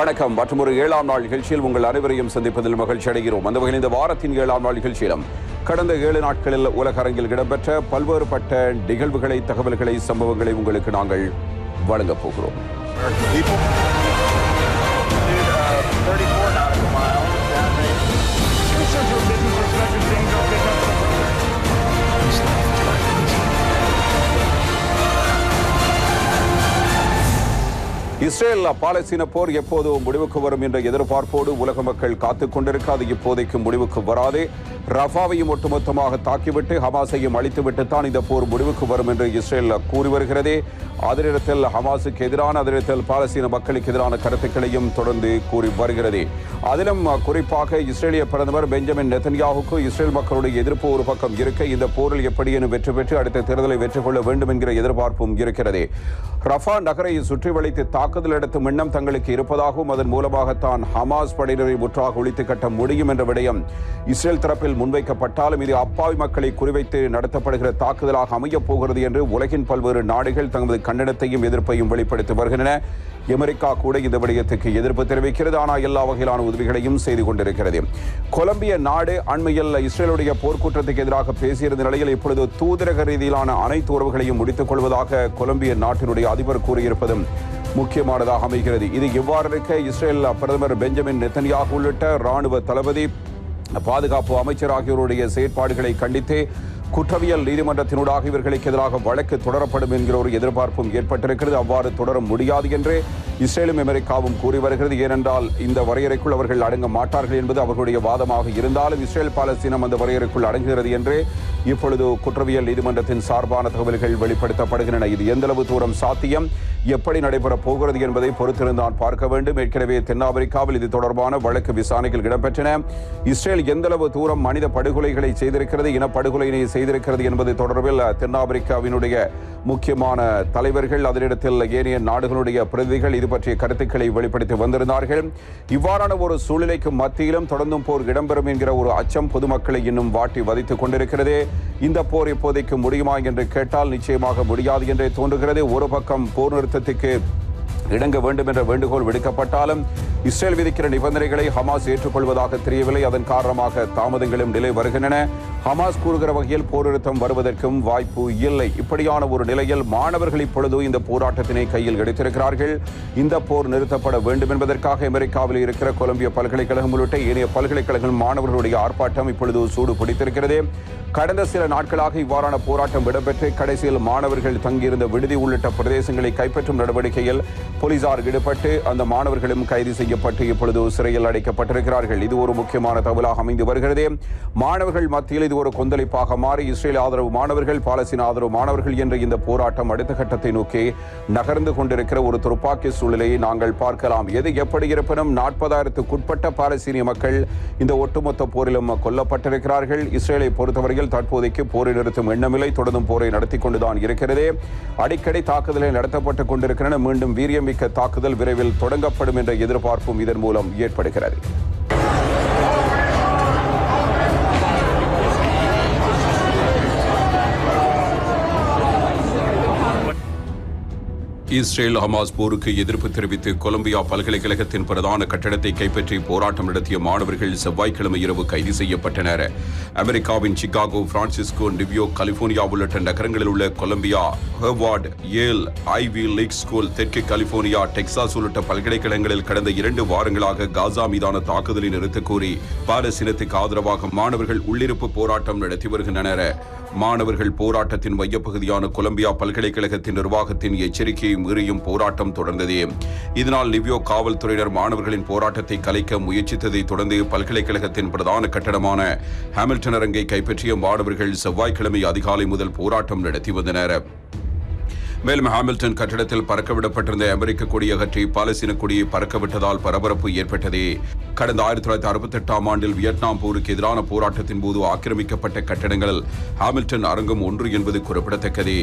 வணக்கம். மற்றொரு 7ஆம் நாள் நிகழ்ச்சியில் உங்கள் அனைவரையும் சந்திப்பதில் மகிழ்ச்சி அடைகிறோம். அந்த வகையில் இந்த வாரத்தின் 7ஆம் நாள் நிகழ்ச்சியிலும் கடந்த 7 நாட்களில் உலக அரங்கில் இடம்பெற்ற பல்வேறுபட்ட நிகழ்வுகளை, தகவல்களை, சம்பவங்களை உங்களுக்கு நாங்கள் வழங்கப் போகிறோம். இஸ்ரேல் பாலஸ்தீன போர் எப்போது முடிவுக்கு வரும் என்ற எதிர்பார்ப்போடு உலக மக்கள் காத்துக் கொண்டிருக்காது. இப்போதைக்கு முடிவுக்கு வராதே. ரஃபாவையும் ஒட்டுமொத்தமாக தாக்கிவிட்டு ஹமாஸையும் அழித்துவிட்டு தான் இந்த போர் முடிவுக்கு வரும் என்று இஸ்ரேல் கூறி வருகிறது. அதே நேரத்தில் ஹமாஸுக்கு எதிரான, அதே நேரத்தில் பாலஸ்தீன மக்களுக்கு எதிரான கருத்துக்களையும் தொடர்ந்து கூறி வருகிறது. அதிலும் குறிப்பாக இஸ்ரேலிய பிரதமர் பெஞ்சமின் நெதன்யாஹுக்கு இஸ்ரேல் மக்களுடைய எதிர்ப்பு ஒரு பக்கம் இருக்க, இந்த போரில் எப்படியேனும் வெற்றி பெற்று அடுத்த தேர்தலை வெற்றி கொள்ள வேண்டும் என்கிற எதிர்பார்ப்பும் இருக்கிறது. ரஃபா நகரை சுற்றி வளைத்து தாக்குதல் நடத்தும் எண்ணம் தங்களுக்கு இருப்பதாகவும் அதன் மூலமாகத்தான் ஹமாஸ் படையினரை முற்றாக ஒழித்து கட்ட முடியும் என்ற விடயம் இஸ்ரேல் தரப்பில் முன்வைக்கப்பட்டாலும் இது அப்பாவி மக்களை குறிவைத்து நடத்தப்படுகிற தாக்குதலாக அமையப் போகிறது என்று உலகின் பல்வேறு நாடுகள் தமது கண்டனத்தையும் எதிர்ப்பையும் வெளிப்படுத்தி வருகின்றன. அமெரிக்கா கூட இந்த விடயத்துக்கு எதிர்ப்பு தெரிவிக்கிறது. ஆனால் எல்லா வகையிலான உதவிகளையும் செய்து கொண்டிருக்கிறது. கொலம்பிய நாடு அண்மையில் இஸ்ரேலுடைய போர்க்குற்றத்துக்கு எதிராக பேசியிருந்த நிலையில் இப்பொழுது தூதரக ரீதியிலான அனைத்து உறவுகளையும் முடித்துக் கொள்வதாக கொலம்பிய நாட்டினுடைய அதிபர் கூறியிருப்பதும் முக்கியமானதாக அமைகிறது. இது இவ்வாறு இருக்க இஸ்ரேல் பிரதமர் பெஞ்சமின் நெதன்யாஹு உள்ளிட்ட ராணுவ தளபதி, பாதுகாப்பு அமைச்சர் ஆகியோருடைய செயற்பாடுகளை கண்டித்து குற்றவியல் நீதிமன்றத்தினூடாக இவர்களுக்கு எதிராக வழக்கு தொடரப்படும் என்கிற ஒரு எதிர்பார்ப்பும் ஏற்பட்டிருக்கிறது. அவ்வாறு தொடர முடியாது என்று இஸ்ரேலும் அமெரிக்காவும் கூறி வருகிறது. ஏனென்றால் இந்த வரையறைக்குள் அவர்கள் அடங்க மாட்டார்கள் என்பது அவர்களுடைய வாதமாக இருந்தாலும் இஸ்ரேல் பாலஸ்தீனம் அந்த வரையறைக்குள் அடங்குகிறது என்று இப்பொழுது குற்றவியல் நீதிமன்றத்தின் சார்பான தகவல்கள் வெளிப்படுத்தப்படுகின்றன. இது எந்தளவு தூரம் சாத்தியம், எப்படி நடைபெறப் போகிறது என்பதை பொறுத்திருந்தான் பார்க்க வேண்டும். ஏற்கனவே தென்னாப்பிரிக்காவில் இது தொடர்பான வழக்கு விசாரணைகள் இடம்பெற்றன. இஸ்ரேல் எந்தளவு தூரம் மனித படுகொலைகளை செய்திருக்கிறது, இனப்படுகொலையினை செய்திருக்கிறது என்பது தொடர்பில் தென்னாப்பிரிக்காவினுடைய முக்கியமான தலைவர்கள், அதனிடத்தில் ஏனைய நாடுகளுடைய பிரதிநிதிகள் இது பற்றிய கருத்துக்களை வெளிப்படுத்தி வந்திருந்தார்கள். இவ்வாறான ஒரு சூழ்நிலைக்கு மத்தியிலும் தொடர்ந்தும் போர் இடம்பெறும் என்கிற ஒரு அச்சம் பொதுமக்களை இன்னும் வாட்டி வதைத்துக் கொண்டிருக்கிறது. இந்த போர் இப்போதைக்கு முடியுமா என்று கேட்டால் நிச்சயமாக முடியாது என்றே தோன்றுகிறது. ஒரு பக்கம் போர் நிறுத்தத்துக்கு இணங்க வேண்டும் என்ற வேண்டுகோள் விடுக்கப்பட்டாலும் இஸ்ரேல் விதிக்கிற நிபந்தனைகளை ஹமாஸ் ஏற்றுக்கொள்வதாக தெரியவில்லை. அதன் காரணமாக தாமதங்களும் நிலை வருகின்றன. ஹமாஸ் கூறுகிற வகையில் போர் நிறுத்தம் வருவதற்கும் வாய்ப்பு இல்லை. இப்படியான ஒரு நிலையில் மாணவர்கள் இப்பொழுது இந்த போராட்டத்தினை கையில் எடுத்திருக்கிறார்கள். இந்த போர் நிறுத்தப்பட வேண்டும் என்பதற்காக அமெரிக்காவில் இருக்கிற கொலம்பியா பல்கலைக்கழகம் உள்ளிட்ட ஏனைய பல்கலைக்கழகம் மாணவர்களுடைய ஆர்ப்பாட்டம் இப்பொழுது சூடு பிடித்திருக்கிறது. கடந்த சில நாட்களாக இவ்வாறான போராட்டம் இடம்பெற்று கடைசியில் மாணவர்கள் தங்கியிருந்த விடுதி உள்ளிட்ட பிரதேசங்களை கைப்பற்றும் நடவடிக்கையில் போலீசார் ஈடுபட்டு அந்த மாணவர்களும் கைது செய்யப்பட்டு இப்பொழுது சிறையில் அடைக்கப்பட்டிருக்கிறார்கள். இது ஒரு முக்கியமான தகவலாக அமைந்து வருகிறது. மாணவர்கள் மத்தியில் இது ஒரு கொந்தளிப்பாக மாறி இஸ்ரேல் ஆதரவு மாணவர்கள், பாலஸ்தீன ஆதரவு மாணவர்கள் என்ற இந்த போராட்டம் அடுத்த கட்டத்தை நோக்கி நகர்ந்து கொண்டிருக்கிற ஒரு துப்பாக்கி சூழ்நிலையை நாங்கள் பார்க்கலாம். எது எப்படி இருப்பினும் 40,000க்குட்பட்ட பாலஸ்தீனிய மக்கள் இந்த ஒட்டுமொத்த போரிலும் கொல்லப்பட்டிருக்கிறார்கள். இஸ்ரேலை பொறுத்தவரையில் தற்போதைக்கு போரை நிறுத்தும் எண்ணமில்லை, தொடர்ந்தும் போரை நடத்தி கொண்டுதான் இருக்கிறது. அடிக்கடி தாக்குதலை நடத்தப்பட்டுக் கொண்டிருக்கின்றன. மீண்டும் வீரியமிக்க தாக்குதல் விரைவில் தொடங்கப்படும் என்ற எதிர்பார்ப்பும் இதன் மூலம் ஏற்படுகிறது. இஸ்ரேல் ஹமாஸ் போருக்கு எதிர்ப்பு தெரிவித்து கொலம்பியா பல்கலைக்கழகத்தின் பிரதான கட்டடத்தை கைப்பற்றி போராட்டம் நடத்திய மாணவர்கள் செவ்வாய்க்கிழமை இரவு கைது செய்யப்பட்டனர். அமெரிக்காவின் சிகாகோ, பிரான்சிஸ்கோ, டிவியோ, கலிபோர்னியா உள்ளிட்ட நகரங்களில் உள்ள கொலம்பியா, ஹார்வர்ட், ஏல், ஐவி லீக் ஸ்கூல், தெற்கு கலிபோர்னியா, டெக்சாஸ் உள்ளிட்ட பல்கலைக்கழகங்களில் கடந்த 2 வாரங்களாக காசா மீதான தாக்குதலை நிறுத்தக் கோரி பாலஸ்தீனத்துக்கு ஆதரவாக மாணவர்கள் உள்ளிருப்பு போராட்டம் நடத்தி வருகின்றனர். மாணவர்கள் போராட்டத்தின் மையப்பகுதியான கொலம்பியா பல்கலைக்கழகத்தின் நிர்வாகத்தின் எச்சரிக்கையை மீறியும் போராட்டம் தொடர்ந்தது. இதனால் லிவியோ காவல்துறையினர் மாணவர்களின் போராட்டத்தை கலைக்க முயற்சித்ததை தொடர்ந்து பல்கலைக்கழகத்தின் பிரதான கட்டடமான ஹாமில்டன் அரங்கை கைப்பற்றிய மாணவர்கள் செவ்வாய்க்கிழமை அதிகாலை முதல் போராட்டம் நடத்தி வந்தனர். மேலும் ஹாமில்டன் கட்டடத்தில் பறக்கவிடப்பட்டிருந்த அமெரிக்க கொடியை அகற்றி பாலஸ்தீன கொடியை பறக்கவிட்டதால் பரபரப்பு ஏற்பட்டது. கடந்த 1968ஆம் ஆண்டில் வியட்நாம் போருக்கு எதிரான போராட்டத்தின் போது ஆக்கிரமிக்கப்பட்ட கட்டடங்களில் ஹாமில்டன் அரங்கம் ஒன்று என்பது குறிப்பிடத்தக்கது.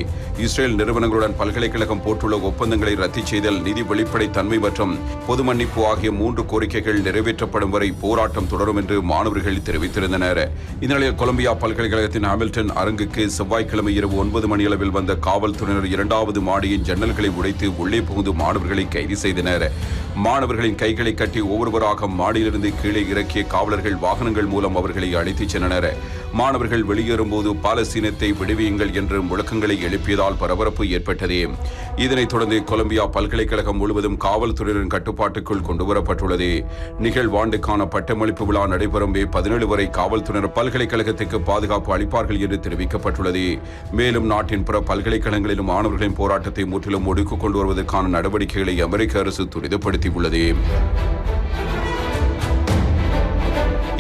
இஸ்ரேல் நிறுவனங்களுடன் பல்கலைக்கழகம் போட்டுள்ள ஒப்பந்தங்களை ரத்து செய்தல், நிதி வெளிப்படைத்தன்மை மற்றும் பொது மன்னிப்பு ஆகிய 3 கோரிக்கைகள் நிறைவேற்றப்படும் வரை போராட்டம் தொடரும் என்று மாணவர்கள் தெரிவித்திருந்தனர். இந்நிலையில் கொலம்பியா பல்கலைக்கழகத்தின் ஹாமில்டன் அரங்குக்கு செவ்வாய்க்கிழமை இரவு 9 மணியளவில் வந்த காவல்துறையினர் 2வது முதலாவது மாடியின் ஜன்னல்களை உடைத்து உள்ளே புகுந்து மாணவர்களை கைது செய்தனர். மாணவர்களின் கைகளை கட்டி ஒவ்வொருவராக மாடியிலிருந்து கீழே இறக்கிய காவலர்கள் வாகனங்கள் மூலம் அவர்களை அழைத்துச் சென்றனர். மாணவர்கள் வெளியேறும்போது பாலஸ்தீனத்தை விடுவியுங்கள் என்று முழக்கங்களை எழுப்பியதால் பரபரப்பு ஏற்பட்டது. இதனைத் தொடர்ந்து கொலம்பியா பல்கலைக்கழகம் முழுவதும் காவல்துறையினரின் கட்டுப்பாட்டுக்குள் கொண்டுவரப்பட்டுள்ளது. நிகழ்வாண்டுக்கான பட்டமளிப்பு விழா நடைபெறும் மே 17 வரை காவல்துறையினர் பல்கலைக்கழகத்துக்கு பாதுகாப்பு அளிப்பார்கள் என்று தெரிவிக்கப்பட்டுள்ளது. மேலும் நாட்டின் பிற பல்கலைக்கழகங்களிலும் மாணவர்களின் போராட்டத்தை முற்றிலும் ஒடுக்கிக் கொண்டு வருவதற்கான நடவடிக்கைகளை அமெரிக்க அரசு துரிதப்படுத்தியுள்ளது.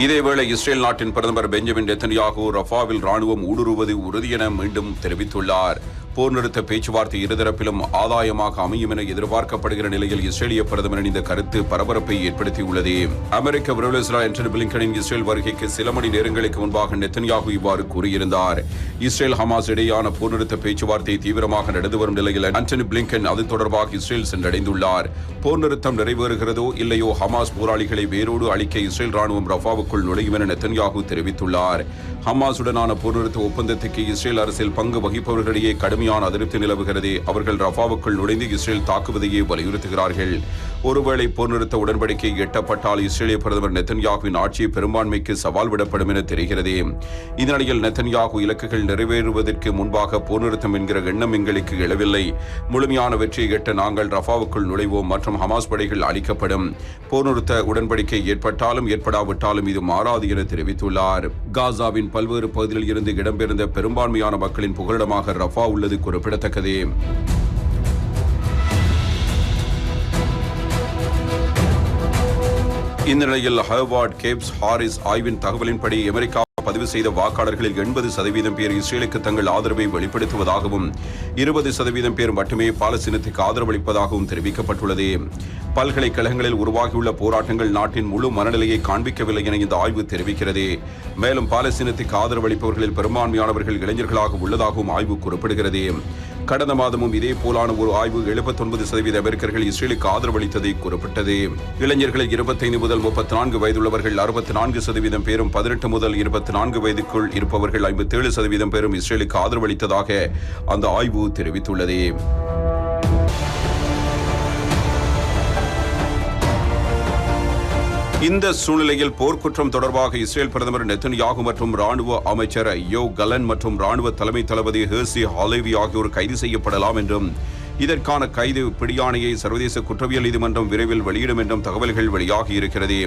இதேவேளை இஸ்ரேல் நாட்டின் பிரதமர் பெஞ்சமின் நெத்தன்யாகு ரஃபாவில் ராணுவம் ஊடுருவது உறுதி என மீண்டும் தெரிவித்துள்ளார். போர் நிறுத்த பேச்சுவார்த்தை இருதரப்பிலும் ஆதாயமாக அமையும் என எதிர்பார்க்கப்படுகிற நிலையில் இஸ்ரேலிய பிரதமரின் இந்த கருத்து பரபரப்பை ஏற்படுத்தியுள்ளது. அமெரிக்க விரைவில் ஆண்டனி பிளிங்கனின் இஸ்ரேல் வருகைக்கு சில மணி நேரங்களுக்கு முன்பாக நெத்தன்யாகு இவ்வாறு கூறியிருந்தார். இஸ்ரேல் ஹமாஸ் இடையேயான போர் நிறுத்த பேச்சுவார்த்தை தீவிரமாக நடந்து வரும் நிலையில் ஆண்டனி பிளிங்கன் அது தொடர்பாக இஸ்ரேல் சென்றடைந்துள்ளார். போர் நிறுத்தம் நிறைவேறுகிறதோ இல்லையோ ஹமாஸ் போராளிகளை வேரோடு அழிக்க இஸ்ரேல் ராணுவம் ரஃபாவுக்குள் நுழையும் என நெத்தன்யாகு தெரிவித்துள்ளார். ஹமாஸுடனான போர் நிறுத்த ஒப்பந்தத்துக்கு இஸ்ரேல் அரசில் பங்கு வகிப்பவர்களிடையே கடுமையான அதிருப்தி நிலவுகிறது. அவர்கள் ரஃபாவுக்குள் நுழைந்து இஸ்ரேல் தாக்குவதையே வலியுறுத்துகிறார்கள். ஒருவேளை போர் நிறுத்த உடன்படிக்கை எட்டப்பட்டால் இஸ்ரேலிய பிரதமர் நெத்தன்யாகுவின் ஆட்சி பெரும்பான்மைக்கு சவால் விடப்படும் என தெரிகிறது. இந்நிலையில் நெத்தன்யாகு இலக்குகள் நிறைவேறுவதற்கு முன்பாக போர் நிறுத்தம் என்கிற எண்ணம் எங்களுக்கு எழவில்லை. முழுமையான வெற்றியை எட்ட நாங்கள் ரஃபாவுக்குள் நுழைவோம் மற்றும் ஹமாஸ் படைகள் அளிக்கப்படும். போர் நிறுத்த உடன்படிக்கை ஏற்பட்டாலும் ஏற்படாவிட்டாலும் இது மாறாது என தெரிவித்துள்ளார். காசாவின் பல்வேறு பகுதிகளில் இருந்து இடம்பெயர்ந்த பெரும்பான்மையான மக்களின் புகலிடமாக ரஃபா உள்ளது குறிப்பிடத்தக்கது. இந்த நிலையில் ஹார்வர்ட் கேப்ஸ் ஹாரிஸ் ஆய்வின் தகவலின்படி அமெரிக்கா பதிவு செய்த வாக்காளர்களில் 80% பேர் இஸ்ரேலுக்கு தங்கள் ஆதரவை வெளிப்படுத்துவதாகவும் 20% பேர் மட்டுமே பாலஸ்தீனத்துக்கு ஆதரவளிப்பதாகவும் தெரிவிக்கப்பட்டுள்ளது. பல்கலைக்கழகங்களில் உருவாகியுள்ள போராட்டங்கள் நாட்டின் முழு மனநிலையை காண்பிக்கவில்லை என இந்த ஆய்வு தெரிவிக்கிறது. மேலும் பாலஸ்தீனத்துக்கு ஆதரவளிப்பவர்களில் பெரும்பான்மையானவர்கள் இளைஞர்களாக உள்ளதாகவும் ஆய்வு குறிப்பிடுகிறது. கடந்த மாதமும் இதே போலான ஒரு ஆய்வு 79% அமெரிக்கர்கள் இஸ்ரேலுக்கு ஆதரவளித்ததை குறிப்பிட்டது. இளைஞர்களில் 25 முதல் 34 வயதுள்ளவர்கள் 64% பேரும் 18 முதல் 24 வயதுக்குள் இருப்பவர்கள் 57% பேரும் இஸ்ரேலுக்கு ஆதரவளித்ததாக அந்த ஆய்வு தெரிவித்துள்ளது. இந்த சூழ்நிலையில் போர்க்குற்றம் தொடர்பாக இஸ்ரேல் பிரதமர் நெத்தன்யாகு மற்றும் ராணுவ அமைச்சர் யோவ் கலன் மற்றும் ராணுவ தலைமை தளபதி ஹெர்சி ஹாலேவி ஆகியோர் கைது செய்யப்படலாம் என்றும் இதற்கான கைது பிடியாணையை சர்வதேச குற்றவியல் நீதிமன்றம் விரைவில் வெளியிடும் என்றும் தகவல்கள் வெளியாகி இருக்கிறது.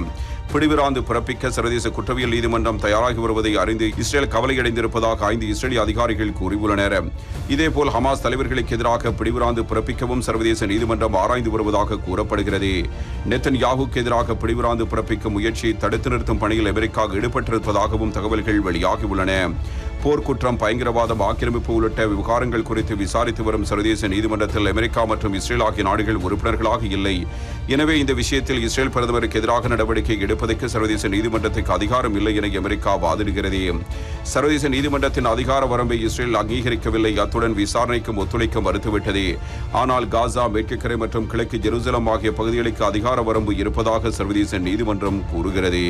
பிடிவிராந்து பிறப்பிக்க சர்வதேச குற்றவியல் நீதிமன்றம் தயாராகி வருவதை அறிந்து இஸ்ரேல் கவலையடைந்திருப்பதாக 5 இஸ்ரேலிய அதிகாரிகள் கூறியுள்ளனர். இதேபோல் ஹமாஸ் தலைவர்களுக்கு எதிராக பிடிவிராந்து பிறப்பிக்கவும் சர்வதேச நீதிமன்றம் ஆராய்ந்து வருவதாக கூறப்படுகிறது. நெத்தன்யாகுக்கு எதிராக பிடிவிராந்து பிறப்பிக்கும் முயற்சியை தடுத்து நிறுத்தும் பணியில் அமெரிக்கா ஈடுபட்டிருப்பதாகவும் தகவல்கள் வெளியாகியுள்ளன. போர்க்குற்றம், பயங்கரவாதம், ஆக்கிரமிப்பு உள்ளிட்ட விவகாரங்கள் குறித்து விசாரித்து வரும் சர்வதேச நீதிமன்றத்தில் அமெரிக்கா மற்றும் இஸ்ரேல் ஆகிய நாடுகள் உறுப்பினர்களாக இல்லை. எனவே இந்த விஷயத்தில் இஸ்ரேல் பிரதமருக்கு எதிராக நடவடிக்கை எடுப்பதற்கு சர்வதேச நீதிமன்றத்துக்கு அதிகாரம் இல்லை என அமெரிக்கா வாதிடுகிறது. சர்வதேச நீதிமன்றத்தின் அதிகார வரம்பை இஸ்ரேல் அங்கீகரிக்கவில்லை. அத்துடன் விசாரணைக்கும் ஒத்துழைக்க மறுத்துவிட்டது. ஆனால் காசா, மேற்குக்கரை மற்றும் கிழக்கு ஜெருசலம் ஆகிய பகுதிகளுக்கு அதிகார வரம்பு இருப்பதாக சர்வதேச நீதிமன்றம் கூறுகிறது.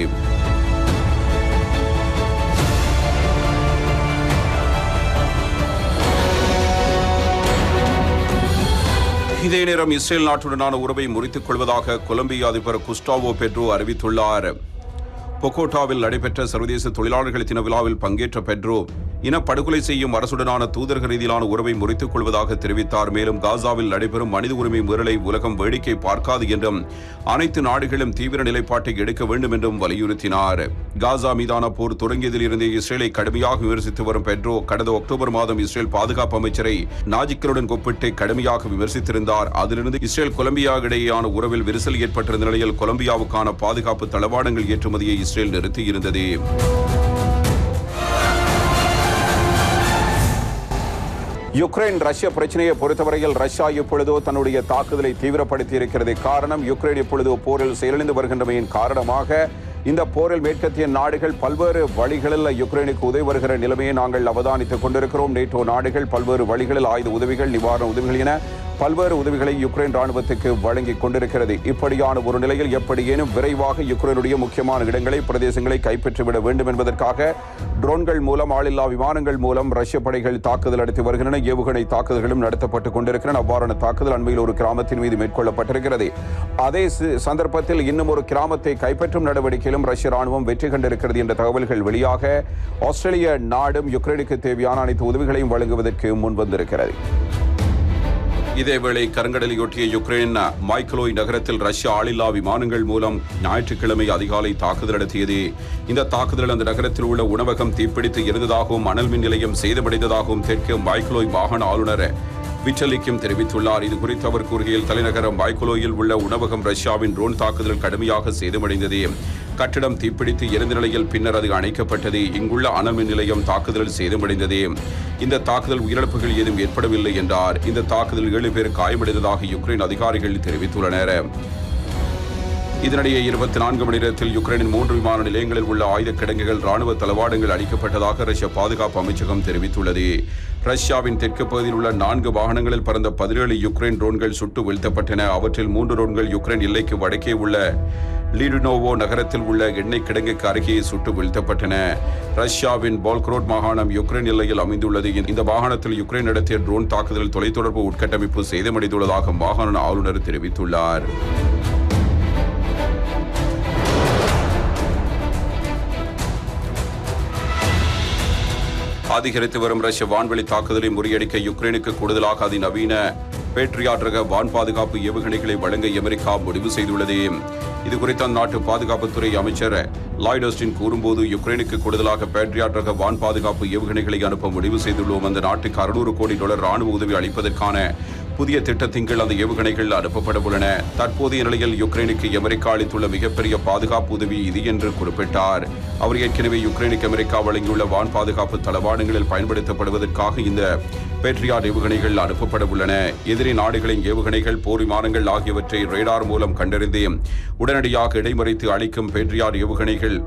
இதே நேரம் இஸ்ரேல் நாட்டுடனான உறவை முறித்துக் கொள்வதாக கொலம்பியா அதிபர் குஸ்டாவோ பெட்ரோ அறிவித்துள்ளார். பொகோட்டாவில் நடைபெற்ற சர்வதேச தொழிலாளர்கள் தின விழாவில் பங்கேற்ற பெட்ரோ இனப்படுகொலை செய்யும் அரசுடனான தூதரக ரீதியிலான உறவை முறித்துக் கொள்வதாக தெரிவித்தார். மேலும் காசாவில் நடைபெறும் மனித உரிமை மீறலை உலகம் வேடிக்கை பார்க்காது என்றும் அனைத்து நாடுகளும் தீவிர நிலைப்பாட்டை எடுக்க வேண்டும் என்றும் வலியுறுத்தினார். காசா மீதான போர் தொடங்கியதிலிருந்தே இஸ்ரேலை கடுமையாக விமர்சித்து வரும் பெட்ரோ கடந்த அக்டோபர் மாதம் இஸ்ரேல் பாதுகாப்பு அமைச்சரை நாஜிக்களுடன் ஒப்பிட்டு கடுமையாக விமர்சித்திருந்தார். அதிலிருந்து இஸ்ரேல் கொலம்பியா இடையேயான உறவில் விரிசல் ஏற்பட்டிருந்த நிலையில் கொலம்பியாவுக்கான பாதுகாப்பு தளவாடங்கள் ஏற்றுமதியை இஸ்ரேல் நிறுத்தியிருந்தது. யுக்ரைன் ரஷ்ய பிரச்சனையை பொறுத்தவரையில் ரஷ்யா இப்பொழுதோ தன்னுடைய தாக்குதலை தீவிரப்படுத்தி இருக்கிறது. காரணம், யுக்ரைன் இப்பொழுது போரில் செயலிழந்து வருகின்றமையின் காரணமாக இந்த போரில் மேற்கத்திய நாடுகள் பல்வேறு வழிகளில் யுக்ரைனுக்கு உதவி வருகிற நிலைமையை நாங்கள் அவதானித்துக் கொண்டிருக்கிறோம். நேட்டோ நாடுகள் பல்வேறு வழிகளில் ஆயுத உதவிகள், நிவாரண உதவிகள் என பல்வேறு உதவிகளை யுக்ரைன் ராணுவத்துக்கு வழங்கிக் கொண்டிருக்கிறது. இப்படியான ஒரு நிலையில் எப்படியேனும் விரைவாக யுக்ரைனுடைய முக்கியமான இடங்களை, பிரதேசங்களை கைப்பற்றிவிட வேண்டும் என்பதற்காக ட்ரோன்கள் மூலம், ஆளில்லா விமானங்கள் மூலம் ரஷ்ய படைகள் தாக்குதல் நடத்தி வருகின்றன. ஏவுகணை தாக்குதல்களும் நடத்தப்பட்டுக் கொண்டிருக்கின்றன. அவ்வாறான தாக்குதல் அண்மையில் ஒரு கிராமத்தின் மீது மேற்கொள்ளப்பட்டிருக்கிறது. அதே சந்தர்ப்பத்தில் இன்னும் ஒரு கிராமத்தை கைப்பற்றும் நடவடிக்கையிலும் ரஷ்ய ராணுவம் வெற்றி கண்டிருக்கிறது என்ற தகவல்கள் வெளியாக ஆஸ்திரேலிய நாடும் யுக்ரைனுக்கு தேவையான அனைத்து உதவிகளையும் வழங்குவதற்கு முன்வந்திருக்கிறது. இதேவேளை கருங்கடலையொட்டிய யுக்ரைன் மைக்கோலாய் நகரத்தில் ரஷ்ய ஆளில்லா விமானங்கள் மூலம் ஞாயிற்றுக்கிழமை அதிகாலை தாக்குதல் நடத்தியது. இந்த தாக்குதல் அந்த நகரத்தில் உள்ள உணவகம் தீப்பிடித்து எரிந்ததாகவும் அனல் மின் நிலையம் சேதமடைந்ததாகவும் தெற்கு மைக்கோலாய் மாகாண ஆளுநர் விட்டலிக்கும் தெரிவித்துள்ளார். இது குறித்து அவர் கூறுகையில், தலைநகரம் மைக்கோலாயில் உள்ள உணவகம் ரஷ்யாவின் ட்ரோன் தாக்குதல் கடுமையாக சேதமடைந்தது. கட்டிடம் தீப்பிடித்து எரிந்த நிலையில் பின்னர் அது அணைக்கப்பட்டது. இங்குள்ள அனல் மின் நிலையம் தாக்குதலில் சேதமடைந்தது. இந்த தாக்குதல் உயிரிழப்புகள் ஏதும் ஏற்படவில்லை என்றார். இந்த தாக்குதல் 7 பேர் காயமடைந்ததாக யுக்ரைன் அதிகாரிகள் தெரிவித்துள்ளனர். இதனிடையே 24 மணி நேரத்தில் யுக்ரைனின் 3 விமான நிலையங்களில் உள்ள ஆயுத கிடங்குகள், ராணுவ தளவாடங்கள் அளிக்கப்பட்டதாக ரஷ்ய பாதுகாப்பு அமைச்சகம் தெரிவித்துள்ளது. ரஷ்யாவின் தெற்கு பகுதியில் உள்ள 4 வாகனங்களில் பறந்த 17 யுக்ரைன் ட்ரோன்கள் சுட்டு வீழ்த்தப்பட்டன. அவற்றில் 3 ட்ரோன்கள் யுக்ரைன் எல்லைக்கு வடக்கே உள்ள லீடுனோவோ நகரத்தில் உள்ள எண்ணெய் கிடங்குக்கு அருகே சுட்டு வீழ்த்தப்பட்டன. ரஷ்யாவின் போல்க்ரோட் மாகாணம் யுக்ரைன் எல்லையில் அமைந்துள்ளது. இந்த மாகாணத்தில் யுக்ரைன் நடத்திய ட்ரோன் தாக்குதல் தொலைத்தொடர்பு உட்கட்டமைப்பு சேதமடைந்துள்ளதாக மாகாண ஆளுநர் தெரிவித்துள்ளார். அதிகரித்து வரும் ரஷ்ய வான்வெளி தாக்குதலை முறியடிக்க யுக்ரைனுக்கு கூடுதலாக அதிநவீன பேட்ரியாட் ரக வான் பாதுகாப்பு ஏவுகணைகளை வழங்க அமெரிக்கா முடிவு செய்துள்ளது. இதுகுறித்து அந்நாட்டு பாதுகாப்புத்துறை அமைச்சர் லாய்ட் ஆஸ்டின் கூறும்போது, யுக்ரைனுக்கு கூடுதலாக பேட்ரியாட் ரக வான் பாதுகாப்பு ஏவுகணைகளை அனுப்ப முடிவு செய்துள்ளோம். அந்த நாட்டுக்கு $600 கோடி ராணுவ உதவி அளிப்பதற்கான புதிய திட்டத்தின் கீழ் அந்த ஏவுகணைகள் அனுப்பப்பட உள்ளன. தற்போதைய நிலையில் யுக்ரைனுக்கு அமெரிக்கா அளித்துள்ள மிகப்பெரிய பாதுகாப்பு உதவி இது என்று குறிப்பிட்டார். அவர் ஏற்கனவே யுக்ரைனுக்கு அமெரிக்கா வழங்கியுள்ள வான் பாதுகாப்பு தளவாடங்களில் பயன்படுத்தப்படுவதற்காக இந்த பேட்ரியாட் ஏவுகணைகள் அனுப்பப்பட உள்ளன. எதிரி நாடுகளின் ஏவுகணைகள், போர் விமானங்கள் ஆகியவற்றை ரேடார் மூலம் கண்டறிந்து உடனடியாக இடைமறித்து அளிக்கும் பேட்ரியாட் ஏவுகணைகள்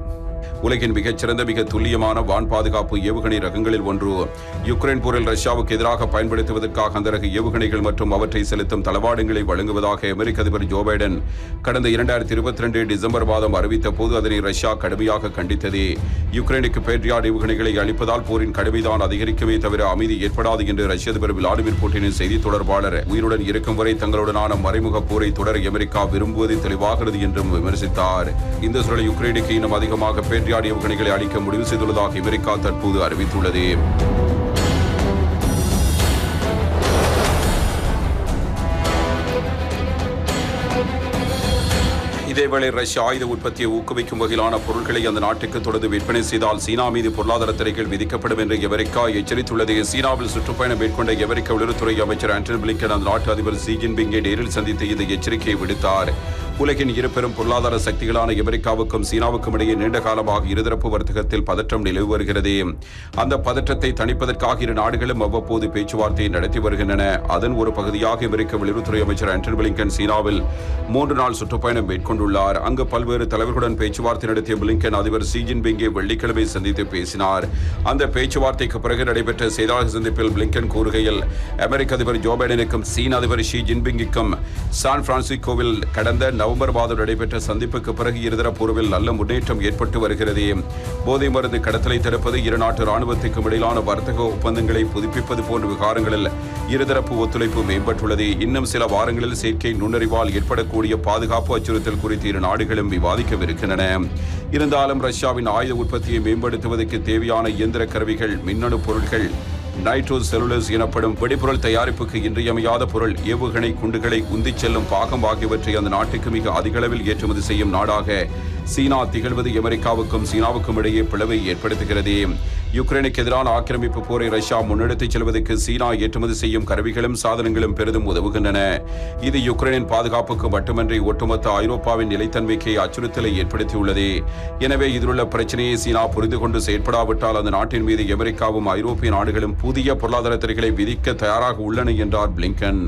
உலகின் மிகச்சிறந்த, மிக துல்லியமான வான் பாதுகாப்பு ஏவுகணை ரகங்களில் ஒன்று. யுக்ரைன் போரில் ரஷ்யாவுக்கு எதிராக பயன்படுத்துவதற்காக அந்த ரக ஏவுகணைகள் மற்றும் அவற்றை செலுத்தும் தளவாடங்களை வழங்குவதாக அமெரிக்க அதிபர் ஜோ பைடன் கடந்த 2022 டிசம்பர் மாதம் அறிவித்த போது அதனை ரஷ்யா கடுமையாக கண்டித்தது. யுக்ரைனுக்கு பேட்ரியாட் ஏவுகணைகளை அளிப்பதால் போரின் கடுமைதான் அதிகரிக்கவே தவிர அமைதி ஏற்படாது என்று ரஷ்ய அதிபர் விளாடிமிர் புட்டினின் செய்தி தொடர்பாளர் உயிருடன் இருக்கும் வரை தங்களுடனான மறைமுக போரை தொடர அமெரிக்கா விரும்புவது தெளிவாகிறது என்றும் விமர்சித்தார். இந்த சூழலில் யுக்ரைனுக்கு இன்னும் அதிகமாக பேட்ரியாட் ஏவுகணைகளை அளிக்க முடிவு செய்துள்ளதாக அமெரிக்கா தற்போது அறிவித்துள்ளது. இதேவேளை ரஷ்ய ஆயுத உற்பத்தியை ஊக்குவிக்கும் வகையிலான பொருட்களை அந்த நாட்டுக்கு தொடர்ந்து விற்பனை செய்தால் சீனா மீது பொருளாதார தடைகள் விதிக்கப்படும் என்று அமெரிக்கா எச்சரித்துள்ளது. சீனாவில் சுற்றுப்பயணம் மேற்கொண்ட அமெரிக்க வெளியுறவுத்துறை அமைச்சர் ஆண்டனி பிளிங்கன் அந்த நாட்டு அதிபர் ஷி ஜின்பிங்கை நேரில் சந்தித்து இந்த எச்சரிக்கையை விடுத்தார். உலகின் இரு பெரும் பொருளாதார சக்திகளான அமெரிக்காவுக்கும் சீனாவுக்கும் இடையே நீண்ட காலமாக இருதரப்பு வர்த்தகத்தில் பதற்றம் நிலவி வருகிறது. அந்த பதற்றத்தை தணிப்பதற்காக இரு நாடுகளும் அவ்வப்போது பேச்சுவார்த்தையை நடத்தி வருகின்றன. அதன் ஒரு பகுதியாக அமெரிக்க வெளியுறவுத்துறை அமைச்சர் ஆண்டனி பிளிங்கன் சீனாவில் 3 நாள் சுற்றுப்பயணம் மேற்கொண்டுள்ளார். அங்கு பல்வேறு தலைவர்களுடன் பேச்சுவார்த்தை நடத்திய பிளிங்கன் அதிபர் ஷி ஜின்பிங்கை வெள்ளிக்கிழமை சந்தித்து பேசினார். அந்த பேச்சுவார்த்தைக்கு பிறகு நடைபெற்ற செய்தியாளர் சந்திப்பில் பிளிங்கன் கூறுகையில், அமெரிக்க அதிபர் ஜோ பைடனுக்கும் சீன அதிபர் ஷி ஜின்பிங்குக்கும் சான் பிரான்சிஸ்கோவில் கடந்த நவம்பர் மாதம் நடைபெற்ற சந்திப்புக்கு பிறகு இருதரப்பு உறவில் நல்ல முன்னேற்றம் ஏற்பட்டு வருகிறது. போதை மருந்து கடத்தலை தடுப்பது, இரு நாட்டு ராணுவத்துக்கும் இடையிலான வர்த்தக ஒப்பந்தங்களை புதுப்பிப்பது போன்ற விவகாரங்களில் இருதரப்பு ஒத்துழைப்பு மேம்பட்டுள்ளது. இன்னும் சில வாரங்களில் செயற்கை நுண்ணறிவால் ஏற்படக்கூடிய பாதுகாப்பு அச்சுறுத்தல் குறித்து இரு நாடுகளும் விவாதிக்கவிருக்கின்றன. இருந்தாலும் ரஷ்யாவின் ஆயுத உற்பத்தியை மேம்படுத்துவதற்கு தேவையான இயந்திர கருவிகள், மின்னணு பொருட்கள், நைட்ரோ செல்லுலோஸ் எனப்படும் வெடிபொருள் தயாரிப்புக்கு இன்றியமையாத பொருள், ஏவுகணை குண்டுகளை உந்திச் செல்லும் பாகம் ஆகியவற்றை அந்த நாட்டுக்கு மிக அதிக அளவில் ஏற்றுமதி செய்யும் நாடாக சீனா திகழ்வது அமெரிக்காவுக்கும் சீனாவுக்கும் இடையே பிளவை ஏற்படுத்துகிறது. யுக்ரைனுக்கு எதிரான ஆக்கிரமிப்பு போரை ரஷ்யா முன்னெடுத்துச் செல்வதற்கு சீனா ஏற்றுமதி செய்யும் கருவிகளும் சாதனங்களும் பெரிதும் உதவுகின்றன. இது யுக்ரைனின் பாதுகாப்புக்கு மட்டுமன்றி ஒட்டுமொத்த ஐரோப்பாவின் நிலைத்தன்மைக்கு அச்சுறுத்தலை ஏற்படுத்தியுள்ளது. எனவே இதிலுள்ள பிரச்சனையை சீனா புரிந்து கொண்டு செயற்படாவிட்டால் அந்த நாட்டின் மீது அமெரிக்காவும் ஐரோப்பிய நாடுகளும் புதிய பொருளாதார தடைகளை விதிக்க தயாராக உள்ளன என்றார் பிளிங்கன்.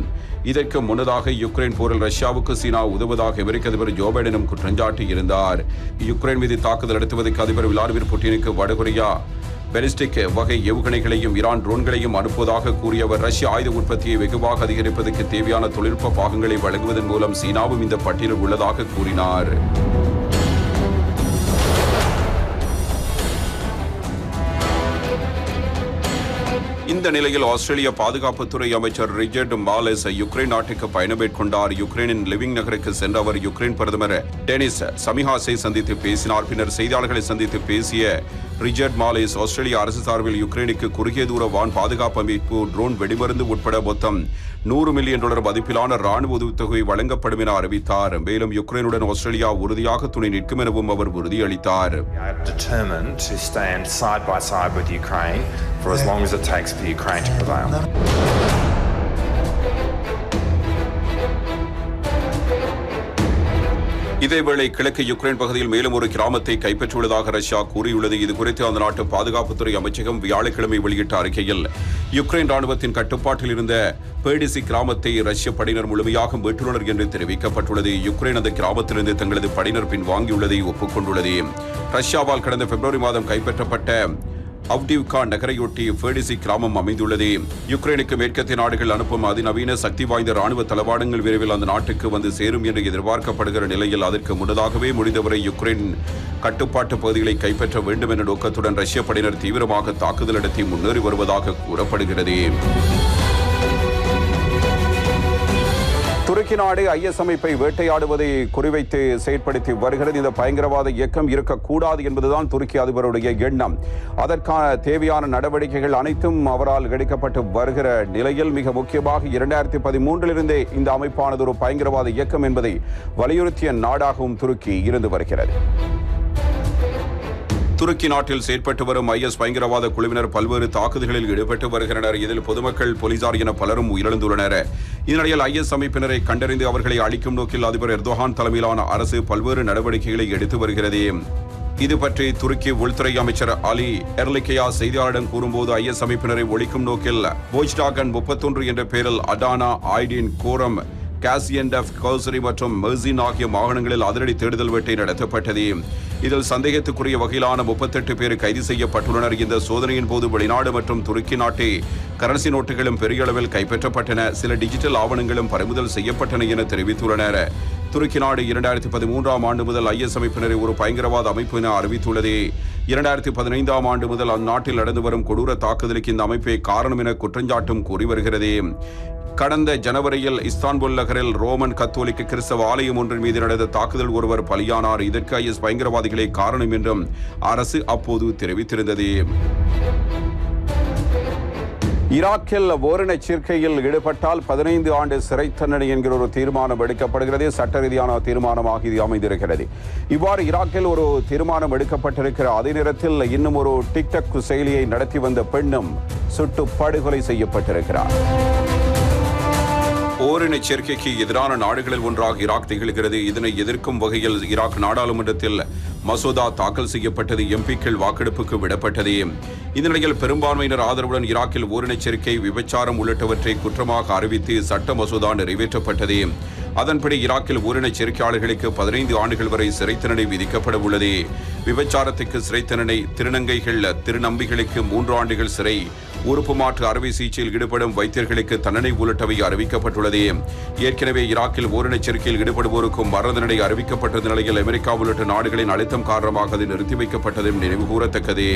இதற்கு முன்னதாக யுக்ரைன் போரில் ரஷ்யாவுக்கு சீனா உதவுவதாக அமெரிக்க அதிபர் ஜோ பைடனும் குற்றஞ்சாட்டி இருந்தார். யுக்ரைன் மீது தாக்குதல் நடத்துவதற்கு அதிபர் விளாடிமிர் புட்டினுக்கு வடகொரியா பாலிஸ்டிக் வகை ஏவுகணைகளையும் ஈரான் ட்ரோன்களையும் அனுப்புவதாக கூறியவர் ரஷ்ய ஆயுத உற்பத்தியை வெகுவாக அதிகரிப்பதற்கு தேவையான தொழில்நுட்ப பாகங்களை வழங்குவதன் மூலம் சீனாவும் இந்த பட்டியலில் உள்ளதாக கூறினார். இந்த நிலையில் ஆஸ்திரேலிய பாதுகாப்புத்துறை அமைச்சர் ரிச்சர்ட் மாலஸ் யுக்ரைன் நாட்டுக்கு பயணம் மேற்கொண்டார். யுக்ரைனின் லிவிங் நகருக்கு சென்ற அவர் யுக்ரைன் பிரதமர் டெனிஸ் சமிஹாஸை சந்தித்து பேசினார். பின்னர் செய்தியாளர்களை சந்தித்து பேசிய ரிச்சர்ட் மாலஸ் ஆஸ்திரேலிய அரசு சார்பில் யுக்ரைனுக்கு குறுகிய தூர வான் பாதுகாப்பு அமைப்பு, ட்ரோன், வெடிமருந்து உட்பட மொத்தம் $100 மில்லியன் மதிப்பிலான ராணுவ உதவித்தொகை வழங்கப்படும் என அறிவித்தார். மேலும் யுக்ரைனுடன் ஆஸ்திரேலியா உறுதியாக துணை நிற்கும் எனவும் அவர் உறுதியளித்தார். For as long as it takes for Ukraine to prevail. இதேவேளை கிழக்கு யுக்ரைன் பகுதியில் மேலும் ஒரு கிராமத்தை கைப்பற்றியுள்ளதாக ரஷ்யா கூறியுள்ளது. இதுகுறித்து அந்த நாட்டு பாதுகாப்புத்துறை அமைச்சகம் வியாழக்கிழமை வெளியிட்ட அறிக்கையில் யுக்ரைன் ராணுவத்தின் கட்டுப்பாட்டில் இருந்த பேடிசி கிராமத்தை ரஷ்ய படையினர் முழுமையாக மீட்டுள்ளனர் என்று தெரிவிக்கப்பட்டுள்ளது. யுக்ரைன் அந்த கிராமத்திலிருந்து தங்களது படையினர் பின்வாங்கியுள்ளதை ஒப்புக்கொண்டுள்ளது. ரஷ்யாவால் கடந்த பிப்ரவரி மாதம் கைப்பற்றப்பட்ட அவ்டிவ்கா நகரையொட்டி பேடிசி கிராமம் அமைந்துள்ளது. யுக்ரைனுக்கு மேற்கத்திய நாடுகள் அனுப்பும் அதிநவீன சக்தி வாய்ந்த ராணுவ தளவாடங்கள் விரைவில் அந்த நாட்டுக்கு வந்து சேரும் என்று எதிர்பார்க்கப்படுகிற நிலையில் அதற்கு முன்னதாகவே முடிந்தவரை யுக்ரைன் கட்டுப்பாட்டு பகுதிகளை கைப்பற்ற வேண்டும் என்ற நோக்கத்துடன் ரஷ்ய படையினர் தீவிரமாக தாக்குதல் நடத்தி முன்னேறி வருவதாக கூறப்படுகிறது. துருக்கி நாடு IS அமைப்பை வேட்டையாடுவதை குறிவைத்து செயற்படுத்தி வருகிறது. இந்த பயங்கரவாத இயக்கம் இருக்கக்கூடாது என்பதுதான் துருக்கி அதிபருடைய எண்ணம். அதற்கான தேவையான நடவடிக்கைகள் அனைத்தும் அவரால் எடுக்கப்பட்டு வருகிற நிலையில் மிக முக்கியமாக 2013 இந்த அமைப்பானது ஒரு பயங்கரவாத இயக்கம் என்பதை வலியுறுத்திய நாடாகவும் துருக்கி இருந்து வருகிறது. துருக்கி நாட்டில் செயற்பட்டு வரும் IS பயங்கரவாத குழுவினர் பல்வேறு தாக்குதல்களில் ஈடுபட்டு வருகின்றனர். இதில் பொதுமக்கள், போலீசார் என பலரும் உயிரிழந்துள்ளனர். இதனிடையில் IS அமைப்பினரை கண்டறிந்து அவர்களை அழிக்கும் நோக்கில் அதிபர் எர்தோகான் தலைமையிலான அரசு பல்வேறு நடவடிக்கைகளை எடுத்து வருகிறது. இது பற்றி துருக்கி உள்துறை அமைச்சர் அலி எர்லிக்கையா செய்தியாளரிடம் கூறும்போது IS அமைப்பினரை ஒழிக்கும் நோக்கில் போய்ச்டாகன் 31 என்ற பெயரில் அடானா, ஆய்டின், கோரம், காசியன்டப், கௌசரி மற்றும் மெர்சின் ஆகிய மாகாணங்களில் அதிரடி தேடுதல் வேட்டை நடத்தப்பட்டது. இதில் சந்தேகத்துக்குரிய வகையிலான 38 பேர் கைது செய்யப்பட்டுள்ளனர். இந்த சோதனையின் போது வெளிநாடு மற்றும் துருக்கி நாட்டு கரன்சி நோட்டுகளும் பெரிய அளவில் கைப்பற்றப்பட்டன. சில டிஜிட்டல் ஆவணங்களும் பறிமுதல் செய்யப்பட்டன என தெரிவித்துள்ளனர். துருக்கி நாடு 2013 ஆண்டு முதல் IS அமைப்பினரை ஒரு பயங்கரவாத அமைப்பு என அறிவித்துள்ளது. 2015 ஆண்டு முதல் அந்நாட்டில் நடந்து வரும் கொடூர தாக்குதலுக்கு இந்த அமைப்பே காரணம் என குற்றஞ்சாட்டும் கூறி வருகிறது. கடந்த ஜனவரியில் இஸ்தான்புல் நகரில் ரோமன் கத்தோலிக்க கிறிஸ்தவ ஆலயம் ஒன்றின் மீது நடந்த தாக்குதல் ஒருவர் பலியானார். இதற்கு IS பயங்கரவாதிகளே காரணம் என்றும் அரசு அப்போது தெரிவித்திருந்தது. ஈராக்கில் ஓரினச் சேர்க்கையில் ஈடுபட்டால் 15 ஆண்டு சிறை தண்டனை என்கிற ஒரு தீர்மானம் எடுக்கப்படுகிறது. சட்ட ரீதியான தீர்மானமாக இது அமைந்திருக்கிறது. இவ்வாறு ஈராக்கில் ஒரு தீர்மானம் எடுக்கப்பட்டிருக்கிற அதே நேரத்தில் இன்னும் ஒரு டிக்டாக் செயலியை நடத்தி வந்த பெண்ணும் சுட்டு படுகொலை செய்யப்பட்டிருக்கிறார். ஓரின சேர்க்கைக்கு எதிரான நாடுகளில் ஒன்றாக ஈராக் திகழ்கிறது. இதனை எதிர்க்கும் வகையில் ஈராக் நாடாளுமன்றத்தில் மசோதா தாக்கல் செய்யப்பட்டது. எம்பிக்கள் வாக்கெடுப்புக்கு விடப்பட்டது. இதனிடையில் பெரும்பான்மையினர் ஆதரவுடன் ஈராக்கில் ஓரின சேர்க்கை, விபச்சாரம் உள்ளிட்டவற்றை குற்றமாக அறிவித்து சட்ட மசோதா நிறைவேற்றப்பட்டது. அதன்படி ஈராக்கில் ஓரின சேர்க்கையாளர்களுக்கு 15 ஆண்டுகள் வரை சிறை தண்டனை விதிக்கப்பட உள்ளது. விபச்சாரத்துக்கு சிறை தண்டனை, திருநங்கைகள், திருநம்பிகளுக்கு 3 ஆண்டுகள் சிறை, உறுப்பு மாற்று அறுவை சிகிச்சையில் ஈடுபடும் வைத்தியர்களுக்கு தண்டனை உள்ளிட்டவை அறிவிக்கப்பட்டுள்ளது. ஏற்கனவே ஈராக்கில் ஓரின சேர்க்கையில் ஈடுபடுவோருக்கும் மரண தண்டனை அறிவிக்கப்பட்ட நிலையில் அமெரிக்கா உள்ளிட்ட நாடுகளின் அழுத்தம் காரணமாக அது நிறுத்தி வைக்கப்பட்டதும் நினைவு கூறத்தக்கது.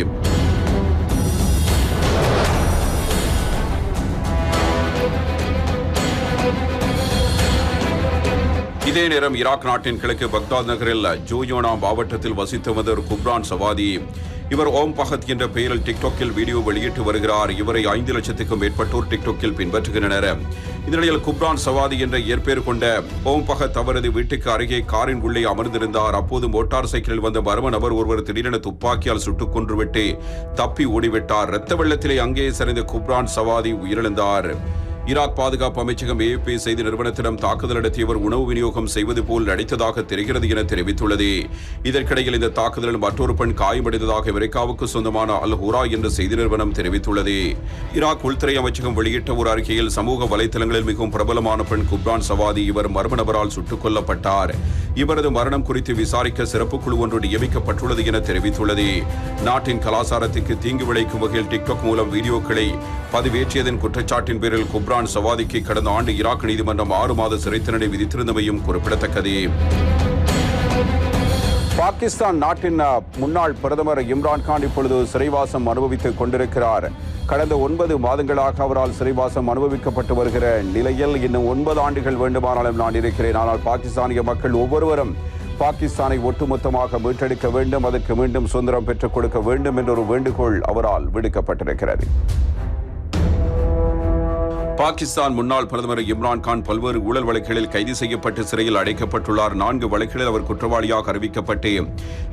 இதே நேரம் ஈராக் நாட்டின் கிழக்கு பக்தாத் நகரில் ஜோயோனா மாவட்டத்தில் வசித்து வந்த குப்ரான் சவாதி, இவர் ஓம் பகத் என்ற பெயரில் டிக்டாக்கில் வீடியோ வெளியிட்டு வருகிறார். இவரை 5 லட்சத்துக்கும் மேற்பட்டோர் டிக்டாக்கில் பின்பற்றுகின்றனர். இதனிடையில் குப்ரான் சவாதி என்ற இயற்பெயர் கொண்ட ஓம் பகத் அவரது வீட்டுக்கு அருகே காரின் உள்ளே அமர்ந்திருந்தார். அப்போது மோட்டார் சைக்கிளில் வந்த மர்ம நபர் ஒருவர் திடீரென துப்பாக்கியால் சுட்டுக் கொன்றுவிட்டு தப்பி ஓடிவிட்டார். இரத்த வெள்ளத்திலே அங்கே சரிந்த குப்ரான் சவாதி உயிரிழந்தார். ஈராக் பாதுகாப்பு அமைச்சகம் AFP செய்தி நிறுவனத்திடம் தாக்குதல் நடத்தியவர் உணவு விநியோகம் செய்வது போல் நடித்ததாக தெரிகிறது என தெரிவித்துள்ளது. இதற்கிடையில் இந்த தாக்குதலில் மற்றொரு பெண் காயமடைந்ததாக அமெரிக்காவுக்கு சொந்தமான அல் ஹுரா என்ற செய்தி நிறுவனம் தெரிவித்துள்ளது. ஈராக் உள்துறை அமைச்சகம் வெளியிட்ட ஒரு அறிக்கையில் சமூக வலைதளங்களில் மிகவும் பிரபலமான பெண் குப்ரான் சவாதி இவர் மர்ம நபரால் சுட்டுக் கொல்லப்பட்டார். இவரது மரணம் குறித்து விசாரிக்க சிறப்பு குழு ஒன்று நியமிக்கப்பட்டுள்ளது என தெரிவித்துள்ளது. நாட்டின் கலாச்சாரத்திற்கு தீங்கு விளைக்கும் வகையில் டிக்டாக் மூலம் வீடியோக்களை பதிவேற்றியதன் குற்றச்சாட்டின் பேரில் குப்ரான் சவாதிக்கு கடந்த ஆண்டு ஈராக் நீதிமன்றம் 6 மாத சிறை தண்டனை விதித்திருந்தமையும் குறிப்பிடத்தக்கது. பாகிஸ்தான் நாட்டின் முன்னாள் பிரதமர் இம்ரான்கான் இப்பொழுது சிறைவாசம் அனுபவித்துக் கொண்டிருக்கிறார். கடந்த 9 மாதங்களாக அவரால் சிறைவாசம் அனுபவிக்கப்பட்டு வருகிற நிலையில் இன்னும் 9 ஆண்டுகள் வேண்டுமானாலும் நான் இருக்கிறேன். ஆனால் பாகிஸ்தானிய மக்கள் ஒவ்வொருவரும் பாகிஸ்தானை ஒட்டுமொத்தமாக மீட்டெடுக்க வேண்டும், அதற்கு மீண்டும் சுதந்திரம் பெற்றுக் கொடுக்க வேண்டும் என்ற ஒரு வேண்டுகோள் அவரால் விடுக்கப்பட்டிருக்கிறது. பாகிஸ்தான் முன்னாள் பிரதமர் இம்ரான்கான் பல்வேறு ஊழல் வழக்குகளில் கைது செய்யப்பட்டு சிறையில் அடைக்கப்பட்டுள்ளார். 4 வழக்குகளில் அவர் குற்றவாளியாக அறிவிக்கப்பட்டு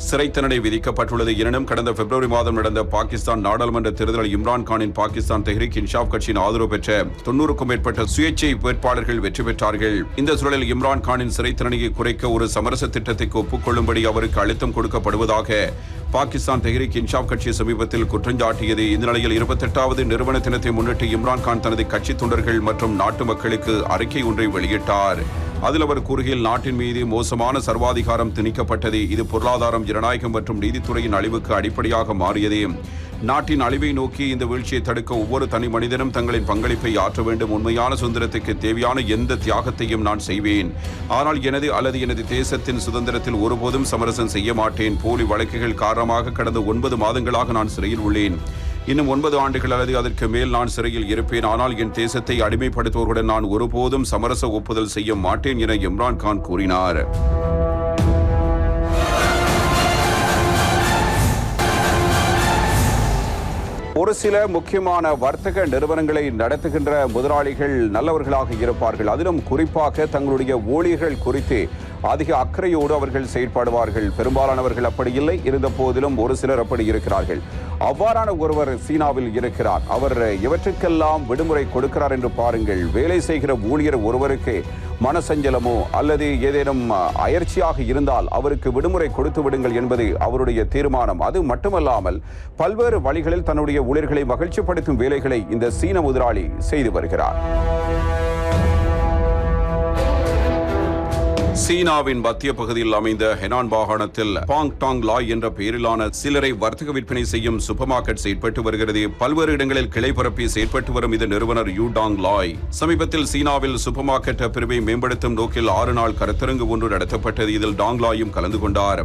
சிறை தண்டனை விதிக்கப்பட்டுள்ளது. எனினும் கடந்த பிப்ரவரி மாதம் நடந்த பாகிஸ்தான் நாடாளுமன்ற தேர்தலில் இம்ரான்கானின் பாகிஸ்தான் தெஹ்ரிக் இன்சாப் கட்சியின் ஆதரவு பெற்ற 90க்கும் மேற்பட்ட சுயேட்சை வேட்பாளர்கள் வெற்றி பெற்றார்கள். இந்த சூழலில் இம்ரான்கானின் சிறை தண்டனையை குறைக்க ஒரு சமரச திட்டத்திற்கு ஒப்புக்கொள்ளும்படி அவருக்கு அழுத்தம் கொடுக்கப்படுவதாக பாகிஸ்தான் தெஹ்ரிக் இன்சாப் கட்சி சமீபத்தில் குற்றஞ்சாட்டியது. இந்த நிலையில் 28வது நிறுவன தினத்தை முன்னிட்டு இம்ரான்கான் தனது கட்சி தொண்டர்கள் மற்றும் நாட்டு மக்களுக்கு அறிக்கை ஒன்றை வெளியிட்டார். அதில் அவர் கூறுகையில் நாட்டின் மீது மோசமான சர்வாதிகாரம் திணிக்கப்பட்டது. இது பொருளாதாரம், ஜனநாயகம் மற்றும் நீதித்துறையின் அழிவுக்கு அடிப்படையாக மாறியது. நாட்டின் அழிவை நோக்கி இந்த வீழ்ச்சியை தடுக்க ஒவ்வொரு தனி மனிதனும் தங்களின் பங்களிப்பை ஆற்ற வேண்டும். உண்மையான சுதந்திரத்துக்கு தேவையான எந்த தியாகத்தையும் நான் செய்வேன். ஆனால் எனது தேசத்தின் சுதந்திரத்தில் ஒருபோதும் சமரசம் செய்ய மாட்டேன். போலி வழக்குகள் காரணமாக கடந்த 9 மாதங்களாக நான் சிறையில் உள்ளேன். இன்னும் 9 ஆண்டுகள் அல்லது அதற்கு மேல் நான் சிறையில் இருப்பேன். ஆனால் என் தேசத்தை அடிமைப்படுத்துவோருடன் நான் ஒருபோதும் சமரச ஒப்புதல் செய்ய மாட்டேன் என இம்ரான்கான் கூறினார். ஒரு சில முக்கியமான வர்த்தக நிறுவனங்களை நடத்துகின்ற முதலாளிகள் நல்லவர்களாக இருப்பார்கள். அதிலும் குறிப்பாக தங்களுடைய ஊழியர்கள் குறித்து அதிக அக்கறையோடு அவர்கள் செயல்படுவார்கள். பெரும்பாலானவர்கள் அப்படி இல்லை. இருந்த போதிலும் ஒரு சிலர் அப்படி இருக்கிறார்கள். அவ்வாறான ஒருவர் சீனாவில் இருக்கிறார். அவர் இவற்றுக்கெல்லாம் விடுமுறை கொடுக்கிறார் என்று பாருங்கள். வேலை செய்கிற ஊழியர் ஒருவருக்கு மனசஞ்சலமோ அல்லது ஏதேனும் அயற்சியாக இருந்தால் அவருக்கு விடுமுறை கொடுத்து விடுங்கள் என்பது அவருடைய தீர்மானம். அது மட்டுமல்லாமல் பல்வேறு வழிகளில் தன்னுடைய ஊழியர்களை மகிழ்ச்சிப்படுத்தும் வேலைகளை இந்த சீன முதலாளி செய்து வருகிறார். சீனாவின் மத்திய பகுதியில் அமைந்த ஹெனான் மாகாணத்தில் பாங் டாங் லாய் என்ற பெயரிலான சிலரை வர்த்தக விற்பனை செய்யும் சூப்பர் மார்க்கெட் செயற்பட்டு வருகிறது. பல்வேறு இடங்களில் கிளை பரப்பி செயற்பட்டு வரும் இந்த நிறுவனர் யூ டாங் லாய் சமீபத்தில் சீனாவில் சூப்பர் மார்க்கெட் பிரிவை மேம்படுத்தும் நோக்கில் 6 நாள் கருத்தரங்கு ஒன்று நடத்தப்பட்டது. இதில் டாங் லாயும் கலந்து கொண்டார்.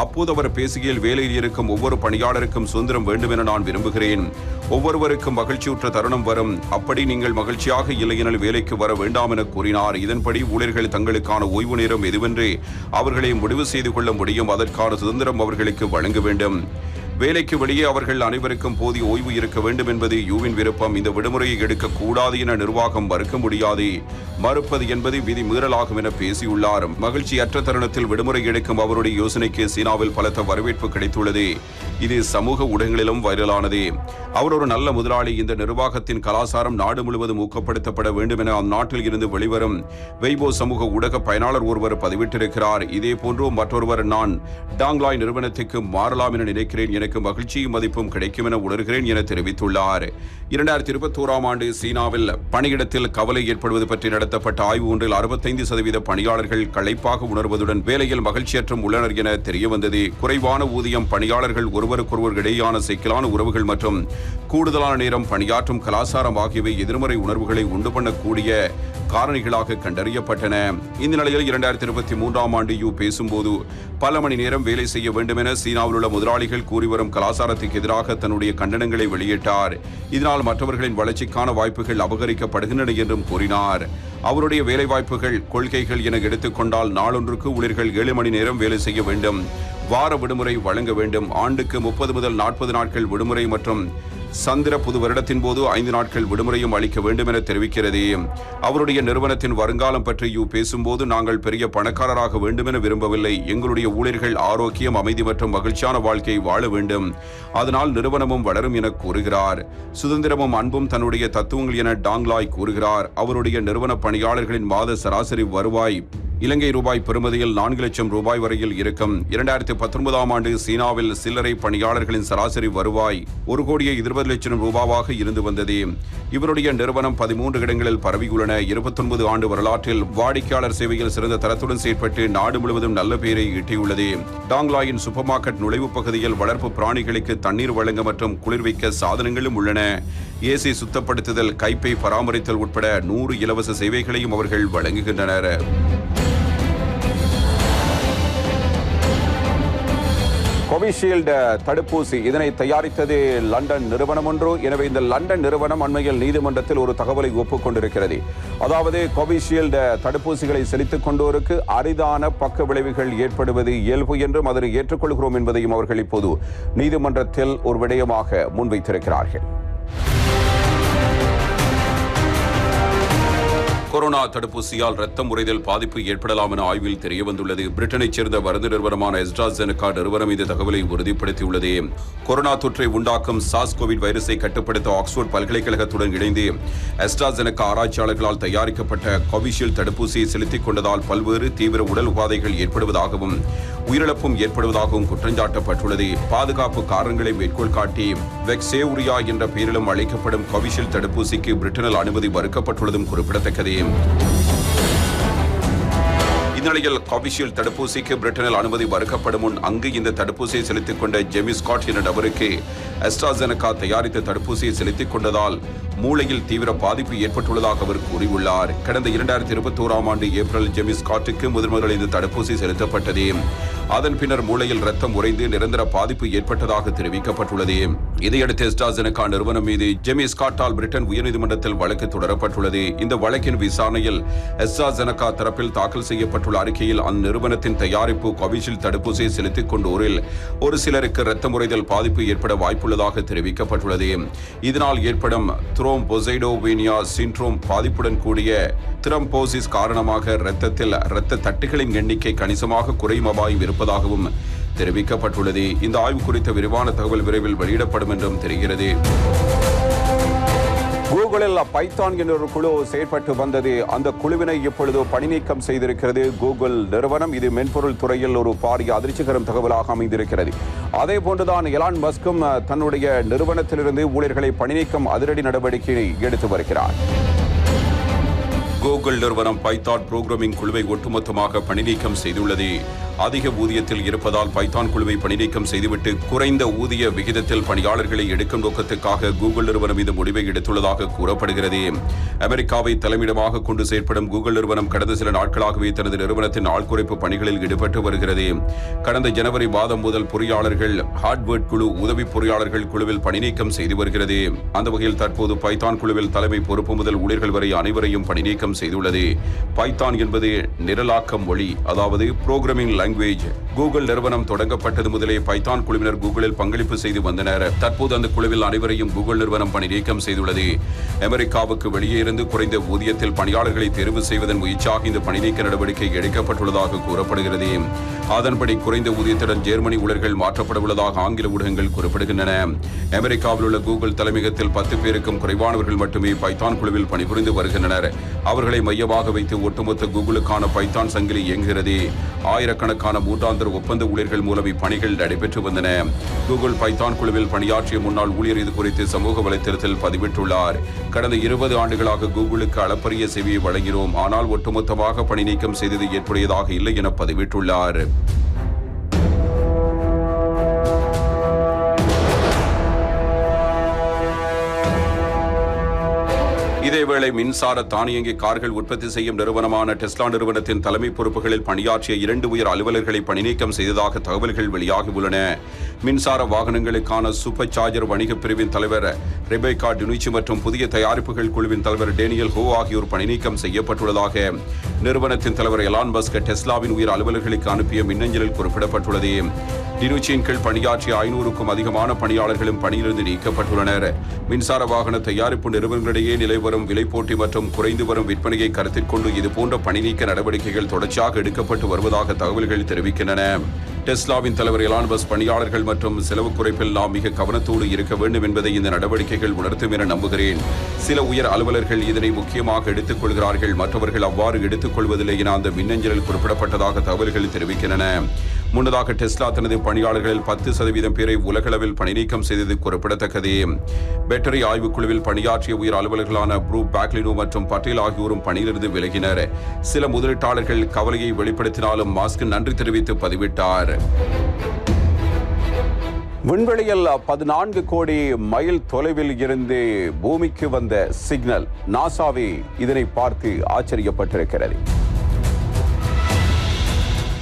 அப்போது அவர் பேசுகையில் வேலையில் இருக்கும் ஒவ்வொரு பணியாளருக்கும் சுதந்திரம் வேண்டும் என நான் விரும்புகிறேன். ஒவ்வொருவருக்கும் மகிழ்ச்சியுற்ற தருணம் வரும். அப்படி நீங்கள் மகிழ்ச்சியாக இல்லையெனில் வேலைக்கு வர வேண்டாம் என கூறினார். இதன்படி ஊழியர்கள் தங்களுக்கான ஓய்வு நேரம் எதுவென்று அவர்களை முடிவு செய்து கொள்ள முடியும். அதற்கான சுதந்திரம் அவர்களுக்கு வழங்க வேண்டும். வேலைக்கு வெளியே அவர்கள் அனைவருக்கும் போதிய ஓய்வு இருக்க வேண்டும் என்பது யூவின் விருப்பம். இந்த விடுமுறையை எடுக்கக்கூடாது என நிர்வாகம் மறுக்க முடியாது. மறுப்பது என்பது விதி மீறலாகும் என பேசியுள்ளார். மகிழ்ச்சியற்ற தருணத்தில் விடுமுறை எடுக்கும் அவருடைய யோசனைக்கு சீனாவில் பலத்த வரவேற்பு கிடைத்துள்ளது. இது சமூக ஊடகங்களிலும் வைரலானது. அவர் ஒரு நல்ல முதலாளி. இந்த நிர்வாகத்தின் கலாச்சாரம் நாடு முழுவதும் ஊக்கப்படுத்தப்பட வேண்டும் என அந்நாட்டில் இருந்து வெளிவரும் வெய்போ சமூக ஊடக பயனாளர் ஒருவர் பதிவிட்டிருக்கிறார். இதே போன்று மற்றொருவர் நான் டாங்லாய் நிறுவனத்துக்கு மாறலாம் என நினைக்கிறேன். எனக்கு மகிழ்ச்சியும் மதிப்பும் கிடைக்கும் என உணர்கிறேன் என தெரிவித்துள்ளார். 2021ஆம் ஆண்டு சீனாவில் பணியிடத்தில் கவலை ஏற்படுவது பற்றி நடத்தப்பட்ட ஆய்வு ஒன்றில் 65% பணியாளர்கள் களைப்பாக உணர்வதுடன் வேலையில் மகிழ்ச்சியற்றும் உள்ளனர் என தெரியவந்தது. குறைவான ஊதியம், பணியாளர்கள் ஒருவருக்கொருவர் இடையான சிக்கலான உறவுகள் மற்றும் கூடுதலான நேரம் பணியாற்றும் கலாச்சாரம் ஆகியவை எதிர்மறை உணர்வுகளை உண்டு பண்ணக்கூடிய காரணிகளாக கண்டறியப்பட்டன. இந்த நிலையில் 2023ஆம் ஆண்டு யூ பேசும்போது பல மணி நேரம் வேலை செய்ய வேண்டும் என சீனாவில் உள்ள முதலாளிகள் கூறி வரும் கலாச்சாரத்துக்கு எதிராக தன்னுடைய கண்டனங்களை வெளியிட்டார். இதனால் மற்றவர்களின் வளர்ச்சிக்கான வாய்ப்புகள் அபகரிக்கப்படுகின்றன என்றும் கூறினார். அவருடைய வேலை வாய்ப்புகள் கொள்கைகள் என எடுத்துக்கொண்டால் நாளொன்றுக்கு ஊழியர்கள் 7 மணி நேரம் வேலை செய்ய வேண்டும். வார விடுமுறை வழங்க வேண்டும். ஆண்டுக்கு 30 முதல் 40 நாட்கள் விடுமுறை மற்றும் சந்திர புது வருடத்தின் போது 5 நாட்கள் விடுமுறையும் அளிக்க வேண்டும் என தெரிவிக்கிறது. அவருடைய நிறுவனத்தின் வருங்காலம் பற்றி பேசும்போது, நாங்கள் பெரிய பணக்காரராக வேண்டும் என விரும்பவில்லை. எங்களுடைய ஊழியர்கள் ஆரோக்கியம், அமைதி மற்றும் மகிழ்ச்சியான வாழ்க்கையை வாழ வேண்டும். அதனால் நிறுவனமும் வளரும் என கூறுகிறார். சுதந்திரமும் அன்பும் தன்னுடைய தத்துவங்கள் என டாங்லாய் கூறுகிறார். அவருடைய நிறுவன பணியாளர்களின் மாத சராசரி வருவாய் இலங்கை ரூபாய் பெறுமதியில் 4 லட்சம் ரூபாய் வரையில் இருக்கும். 2019ஆம் ஆண்டு சீனாவில் சில்லறை பணியாளர்களின் சராசரி வருவாய் 1,20,00,000 ரூபாவாக இருந்து வந்தது. இவருடைய நிறுவனம் 13 இடங்களில் பரவியுள்ளன. 29 ஆண்டு வரலாற்றில் வாடிக்கையாளர் சேவையில் சிறந்த தரத்துடன் செயற்பட்டு நாடு முழுவதும் நல்ல பெயரை ஈட்டியுள்ளது. டாங்லாயின் சூப்பர் மார்க்கெட் நுழைவு பகுதியில் வளர்ப்பு பிராணிகளுக்கு தண்ணீர் வழங்க மற்றும் குளிர்விக்க சாதனங்களும் உள்ளன. ஏசி சுத்தப்படுத்துதல், கைப்பை பராமரித்தல் உட்பட 100 இலவச சேவைகளையும் அவர்கள் வழங்குகின்றனர். கோவிஷீல்டு தடுப்பூசி இதனை தயாரித்தது லண்டன் நிறுவனம் ஒன்று. எனவே இந்த லண்டன் நிறுவனம் அண்மையில் நீதிமன்றத்தில் ஒரு தகவலை ஒப்புக்கொண்டிருக்கிறது. அதாவது கோவிஷீல்டு தடுப்பூசிகளை செலுத்திக் கொண்டோருக்கு அரிதான பக்க விளைவுகள் ஏற்படுவது இயல்பு என்றும் அதனை ஏற்றுக்கொள்கிறோம் என்பதையும் அவர்கள் இப்போது நீதிமன்றத்தில் ஒரு விடயமாக முன்வைத்திருக்கிறார்கள். கொரோனா தடுப்பூசியால் ரத்தம் உறைதல் பாதிப்பு ஏற்படலாம் என ஆய்வில் தெரியவந்துள்ளது. பிரிட்டனைச் சேர்ந்த மருந்து நிறுவனமான AstraZeneca நிறுவனம் இந்த தகவலை உறுதிப்படுத்தியுள்ளது. கொரோனா தொற்றை உண்டாக்கும் SARS-CoV வைரஸை கட்டுப்படுத்த ஆக்ஸ்போர்ட் பல்கலைக்கழகத்துடன் இணைந்து AstraZeneca ஆராய்ச்சியாளர்களால் தயாரிக்கப்பட்ட கோவிஷீல்டு தடுப்பூசியை செலுத்திக் கொண்டதால் பல்வேறு தீவிர உடல் உபாதைகள் ஏற்படுவதாகவும் உயிரிழப்பும் ஏற்படுவதாகவும் குற்றஞ்சாட்டப்பட்டுள்ளது. பாதுகாப்பு காரணங்களை மேற்கோள் காட்டி வெக்சேவுரியா என்ற பெயரிலும் அழைக்கப்படும் கோவிஷீல்டு தடுப்பூசிக்கு பிரிட்டனில் அனுமதி மறுக்கப்பட்டுள்ளதும் குறிப்பிடத்தக்கது. இந்நிலையில் கோவிஷீல்டு தடுப்பூசிக்கு பிரிட்டனில் அனுமதி மறுக்கப்படும் முன் அங்கு இந்த தடுப்பூசியை செலுத்திக் கொண்ட ஜெமி ஸ்காட் என்ற நபருக்கு AstraZeneca தயாரித்த தடுப்பூசியை செலுத்திக் கொண்டதால் மூளையில் தீவிர பாதிப்பு ஏற்பட்டுள்ளதாக அவர் கூறியுள்ளார். கடந்த 2021ஆம் ஆண்டு ஏப்ரல் ஜெமி ஸ்காட்டுக்கு முதல் இந்த தடுப்பூசி செலுத்தப்பட்டது. அதன் பின்னர் மூளையில் ரத்தம் உறைந்து நிரந்தர பாதிப்பு ஏற்பட்டதாக தெரிவிக்கப்பட்டுள்ளது. இதையடுத்து AstraZeneca நிறுவனம் மீது ஜெமி ஸ்காட்டால் பிரிட்டன் உயர்நீதிமன்றத்தில் வழக்கு தொடரப்பட்டுள்ளது. இந்த வழக்கின் விசாரணையில் AstraZeneca தரப்பில் தாக்கல் செய்யப்பட்டுள்ள அறிக்கையில் அந்நிறுவனத்தின் தயாரிப்பு கோவிஷீல்டு தடுப்பூசியை செலுத்திக் கொண்டோரில் ஒரு சிலருக்கு ரத்தம் உறைதல் பாதிப்பு ஏற்பட வாய்ப்புள்ளதாக தெரிவிக்கப்பட்டுள்ளது. இதனால் ஏற்படும் த்ரோம்போசைடோபீனியா சிண்ட்ரோம் பாதிப்புடன் கூடிய த்ரம்போசிஸ் காரணமாக இரத்தத்தில் இரத்த தட்டுகளின் எண்ணிக்கை கணிசமாக குறையும் அபாயம் இருப்பதாகவும் தெரிவிக்கப்பட்டுள்ளது. இந்த ஆய்வு குறித்த விரிவான தகவல் விரைவில் வெளியிடப்படும் என்றும் தெரிகிறது. கூகுளில் பைத்தான் என்ற ஒரு குழு செயற்பட்டு வந்தது. அந்த குழுவினை இப்பொழுது பணிநீக்கம் செய்திருக்கிறது கூகுள் நிறுவனம். இது மென்பொருள் துறையில் ஒரு பாரிய அதிர்ச்சிகரம் தகவலாக அமைந்திருக்கிறது. அதே போன்றுதான் எலான் மஸ்கும் தன்னுடைய நிறுவனத்திலிருந்து ஊழியர்களை பணிநீக்கம் அதிரடி நடவடிக்கையை எடுத்து வருகிறார். கூகுள் நிறுவனம் பைத்தான் புரோகிராமிங் குழுவை ஒட்டுமொத்தமாக பணிநீக்கம் செய்துள்ளது. அதிக ஊதியத்தில் இருப்பதால் பைத்தான் குழுவை பணிநீக்கம் செய்துவிட்டு குறைந்த ஊதிய விகிதத்தில் பணியாளர்களை எடுக்கும் நோக்கத்துக்காக கூகுள் நிறுவனம் இந்த முடிவை எடுத்துள்ளதாக கூறப்படுகிறது. அமெரிக்காவை தலைமையிடமாக கொண்டு செயற்படும் கூகுள் நிறுவனம் கடந்த சில நாட்களாகவே தனது நிறுவனத்தின் ஆள்குறைப்பு பணிகளில் ஈடுபட்டு வருகிறது. கடந்த ஜனவரி மாதம் முதல் பொறியாளர்கள் ஹார்ட்வேர்ட் குழு உதவி பொறியாளர்கள் குழுவில் பணிநீக்கம் செய்து வருகிறது. அந்த வகையில் தற்போது பைத்தான் குழுவில் தலைமை பொறுப்பு முதல் ஊழியர்கள் வரை அனைவரையும் பணிநீக்கம் செய்துள்ளது. பைத்தான் என்பது நிரலாக்க மொழி, அதாவது புரோகிராமிங் லாங்குவேஜ். கூகுள் நிறுவனம் தொடங்கப்பட்டது முதலே பைத்தான் குழுவினர் கூகுளில் பங்களிப்பு செய்து வந்தனர். தற்போது அந்த குழுவில் அனைவரையும் கூகுள் நிறுவனம் பணி நீக்கம் செய்துள்ளது. அமெரிக்காவுக்கு வெளியே இருந்து குறைந்த ஊதியத்தில் பணியாளர்களை தேர்வு செய்வதன் முயற்சியாக இந்த பணிநீக்க நடவடிக்கை எடுக்கப்பட்டுள்ளதாக கூறப்படுகிறது. அதன்படி குறைந்த ஊதியத்துடன் ஜெர்மனி ஊழியர்கள் மாற்றப்பட உள்ளதாக ஆங்கில ஊடகங்கள் குறிப்பிடுகின்றன. அமெரிக்காவில் உள்ள கூகுள் தலைமையகத்தில் 10 பேருக்கும் குறைவானவர்கள் மட்டுமே பைத்தான் குழுவில் பணிபுரிந்து வருகின்றனர். அவர்களை மையமாக வைத்து ஒட்டுமொத்த கூகுளுக்கான பைத்தான் சங்கிலி இயங்குகிறது. ஆயிரக்கணக்கான மூன்றாந்தர ஒப்பந்த ஊழியர்கள் மூலம் இப்பணிகள் நடைபெற்று வந்தன. கூகுள் பைத்தான் குழுவில் பணியாற்றிய முன்னாள் ஊழியர் இது குறித்து சமூக வலைத்தளத்தில் பதிவிட்டுள்ளார். கடந்த 20 ஆண்டுகளாக கூகுளுக்கு அளப்பரிய சேவையை வழங்கினோம், ஆனால் ஒட்டுமொத்தமாக பணி நீக்கம் செய்தது ஏற்புடையதாக இல்லை என பதிவிட்டுள்ளார். இதேவேளை மின்சார தானியங்கி கார்கள் உற்பத்தி செய்யும் நிறுவனமான டெஸ்லா நிறுவனத்தின் தலைமை பொறுப்புகளில் பணியாற்றிய 2 உயர் அலுவலர்களை பணிநீக்கம் செய்ததாக தகவல்கள் வெளியாகியுள்ளன. மின்சார வாகனங்களுக்கான சூப்பர் சார்ஜர் வணிக பிரிவின் தலைவர் ரெபேக்கா டினுச்சி மற்றும் புதிய தயாரிப்புகள் குழுவின் தலைவர் டேனியல் ஹோ ஆகியோர் பணிநீக்கம் செய்யப்பட்டுள்ளதாக நிறுவனத்தின் தலைவர் எலான் மஸ்க் டெஸ்லாவின் உயர் அலுவலர்களுக்கு அனுப்பிய மின்னஞ்சலில் குறிப்பிடப்பட்டுள்ளது. டினுச்சியின் கீழ் பணியாற்றிய 500க்கும் அதிகமான பணியாளர்களும் பணியிலிருந்து நீக்கப்பட்டுள்ளனர். மின்சார வாகன தயாரிப்பு நிறுவனங்களிடையே நிலை வரும் விலை போட்டி மற்றும் குறைந்து வரும் விற்பனையை கருத்தில் கொண்டு இதுபோன்ற பணி நீக்க நடவடிக்கைகள் தொடர்ச்சியாக எடுக்கப்பட்டு வருவதாக தகவல்கள் தெரிவிக்கின்றன. டெஸ்லாவின் தலைவர் எலான் மஸ்க் பணியாளர்கள் மற்றும் செலவு குறைப்பில் நாம் மிக கவனத்தோடு இருக்க வேண்டும் என்பதை இந்த நடவடிக்கைகள் உணர்த்தும் என நம்புகிறேன். சில உயர் அலுவலர்கள் இதனை முக்கியமாக எடுத்துக் கொள்கிறார்கள், மற்றவர்கள் அவ்வாறு எடுத்துக் கொள்வதில்லை என அந்த மின்னஞ்சலில் குறிப்பிடப்பட்டதாக தகவல்கள் தெரிவிக்கின்றன. முன்னதாக டெஸ்லா தனது பணியாளர்களில் 10% பேரை உலகளவில் பணிநீக்கம் செய்தது குறிப்பிடத்தக்கது. பேட்டரி ஆய்வுக்குழுவில் பணியாற்றிய உயர் அலுவலர்களான ப்ரூ பேக்லினோ மற்றும் பட்டேல் ஆகியோரும் பணியிலிருந்து விலகினர். சில முதலீட்டாளர்கள் கவலையை வெளிப்படுத்தினாலும் மாஸ்க் நன்றி தெரிவித்து பதிவிட்டார். விண்வெளியில் 14 கோடி மைல் தொலைவில் இருந்து பூமிக்கு வந்த சிக்னல். நாசாவே இதனை பார்த்து ஆச்சரியப்பட்டிருக்கிறது.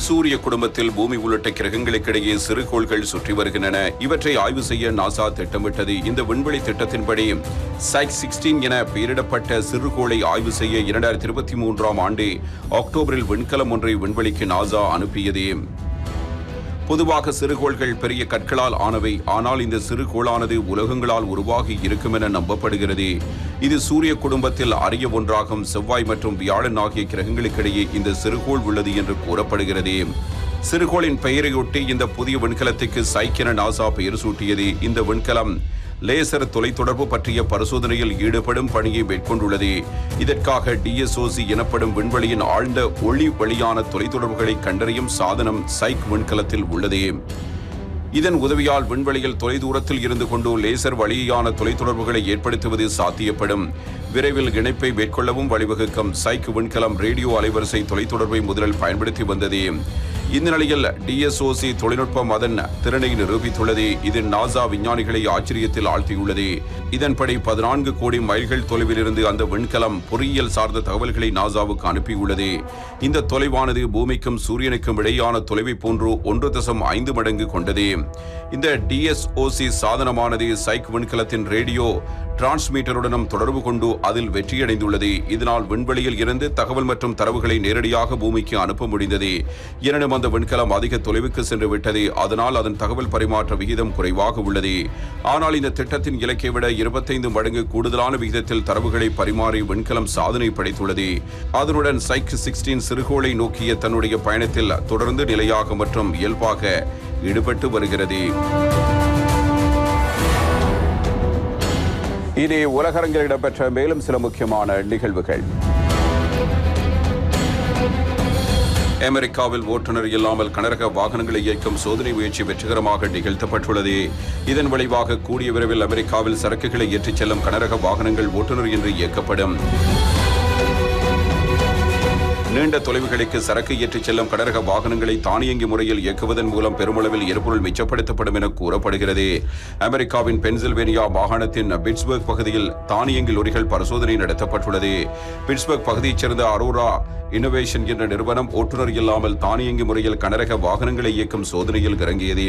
சூரிய குடும்பத்தில் பூமி உள்ளிட்ட கிரகங்களுக்கிடையே சிறுகோள்கள் சுற்றி வருகின்றன. இவற்றை ஆய்வு செய்ய நாசா திட்டமிட்டது. இந்த விண்வெளி திட்டத்தின்படி சைக் 16 என பெயரிடப்பட்ட சிறுகோளை ஆய்வு செய்ய 2023ஆம் ஆண்டு அக்டோபரில் விண்கலம் ஒன்றை விண்வெளிக்கு நாசா அனுப்பியது. பொதுவாக சிறுகோள்கள் பெரிய கற்களால் ஆனவை. ஆனால் இந்த சிறுகோளானது உலகங்களால் உருவாகி இருக்கும் என நம்பப்படுகிறது. இது சூரிய குடும்பத்தில் அரிய ஒன்றாகும். செவ்வாய் மற்றும் வியாழன் ஆகிய கிரகங்களுக்கிடையே இந்த சிறுகோள் உள்ளது என்று கூறப்படுகிறது. சிறுகோளின் பெயரையொட்டி இந்த புதிய விண்கலத்துக்கு சைக் என நாசா பெயர் சூட்டியது. இந்த விண்கலம் லேசர் தொலைத்தொடர்பு பற்றிய பரிசோதனையில் ஈடுபடும் பணியை மேற்கொண்டுள்ளது. இதற்காக DSOC எனப்படும் விண்வெளியின் ஆழ்ந்த ஒளி வழியான தொலைத்தொடர்புகளை கண்டறியும் சாதனம் சைக் விண்கலத்தில் உள்ளது. இதன் உதவியால் விண்வெளியில் தொலைதூரத்தில் இருந்து கொண்டு லேசர் வழியான தொலைத்தொடர்புகளை ஏற்படுத்துவது சாத்தியப்படும். விரைவில் இணைப்பை மேற்கொள்ளவும் வழிவகுக்கும். சைக் விண்கலம் ரேடியோ அலைவரிசை தொலைத்தொடர்பை முதலில் பயன்படுத்தி வந்தது. இந்த நிலையில் DSOC தொழில்நுட்பம் அதன் திறனை நிரூபித்துள்ளது. இது நாசா விஞ்ஞானிகளை ஆச்சரியத்தில் ஆழ்த்தியுள்ளது. இதன்படி 14 கோடி மைல்கள் தொலைவில் இருந்து அந்த விண்கலம் பொறியியல் சார்ந்த தகவல்களை நாசாவுக்கு அனுப்பியுள்ளது. இந்த தொலைவானது பூமிக்கும் சூரியனுக்கும் இடையான தொலைவை போன்று 1.5 மடங்கு கொண்டது. இந்த DSOC சாதனமானது சைக் விண்கலத்தின் ரேடியோ டிரான்ஸ்மீட்டருடனும் தொடர்பு கொண்டு அதில் வெற்றியடைந்துள்ளது. இதனால் விண்வெளியில் இருந்து தகவல் மற்றும் தரவுகளை நேரடியாக பூமிக்கு அனுப்ப முடிந்தது. எனினும் அந்த விண்கலம் அதிக தொலைவுக்கு சென்று விட்டது. அதனால் அதன் தகவல் பரிமாற்ற விகிதம் குறைவாக உள்ளது. ஆனால் இந்த திட்டத்தின் இலக்கை விட 25 மடங்கு கூடுதலான விகிதத்தில் தரவுகளை பரிமாறி விண்கலம் சாதனை படைத்துள்ளது. அதனுடன் சைக் 16 சிறுகோளை நோக்கிய தன்னுடைய பயணத்தில் தொடர்ந்து நிலையாக மற்றும் இயல்பாக ஈடுபட்டு வருகிறது. இனி உலகரங்கில் இடம்பெற்ற மேலும் சில முக்கியமான நிகழ்வுகள். அமெரிக்காவில் ஓட்டுநர் இல்லாமல் கனரக வாகனங்களை இயக்கும் சோதனை முயற்சி வெற்றிகரமாக நிகழ்த்தப்பட்டுள்ளது. இதன் விளைவாக கூடிய விரைவில் அமெரிக்காவில் சரக்குகளை ஏற்றிச் செல்லும் கனரக வாகனங்கள் ஓட்டுநர் இன்றி இயக்கப்படும். நீண்ட தொலைவுகளுக்கு சரக்கு ஏற்றிச் செல்லும் கனரக வாகனங்களை தானியங்கி முறையில் இயக்குவதன் மூலம் பெருமளவில் எரிபொருள் மிச்சப்படுத்தப்படும் என கூறப்படுகிறது. அமெரிக்காவின் பென்சில்வேனியா மாகாணத்தின் பிட்ஸ்பர்க் பகுதியில் தானியங்கி லொரிகள் பரிசோதனை நடத்தப்பட்டுள்ளது. பிட்ஸ்பர்க் பகுதியைச் சேர்ந்த அரோரா இன்னோவேஷன் என்ற நிறுவனம் ஓட்டுநர் இல்லாமல் தானியங்கி முறையில் கனரக வாகனங்களை இயக்கும் சோதனையில் இறங்கியது.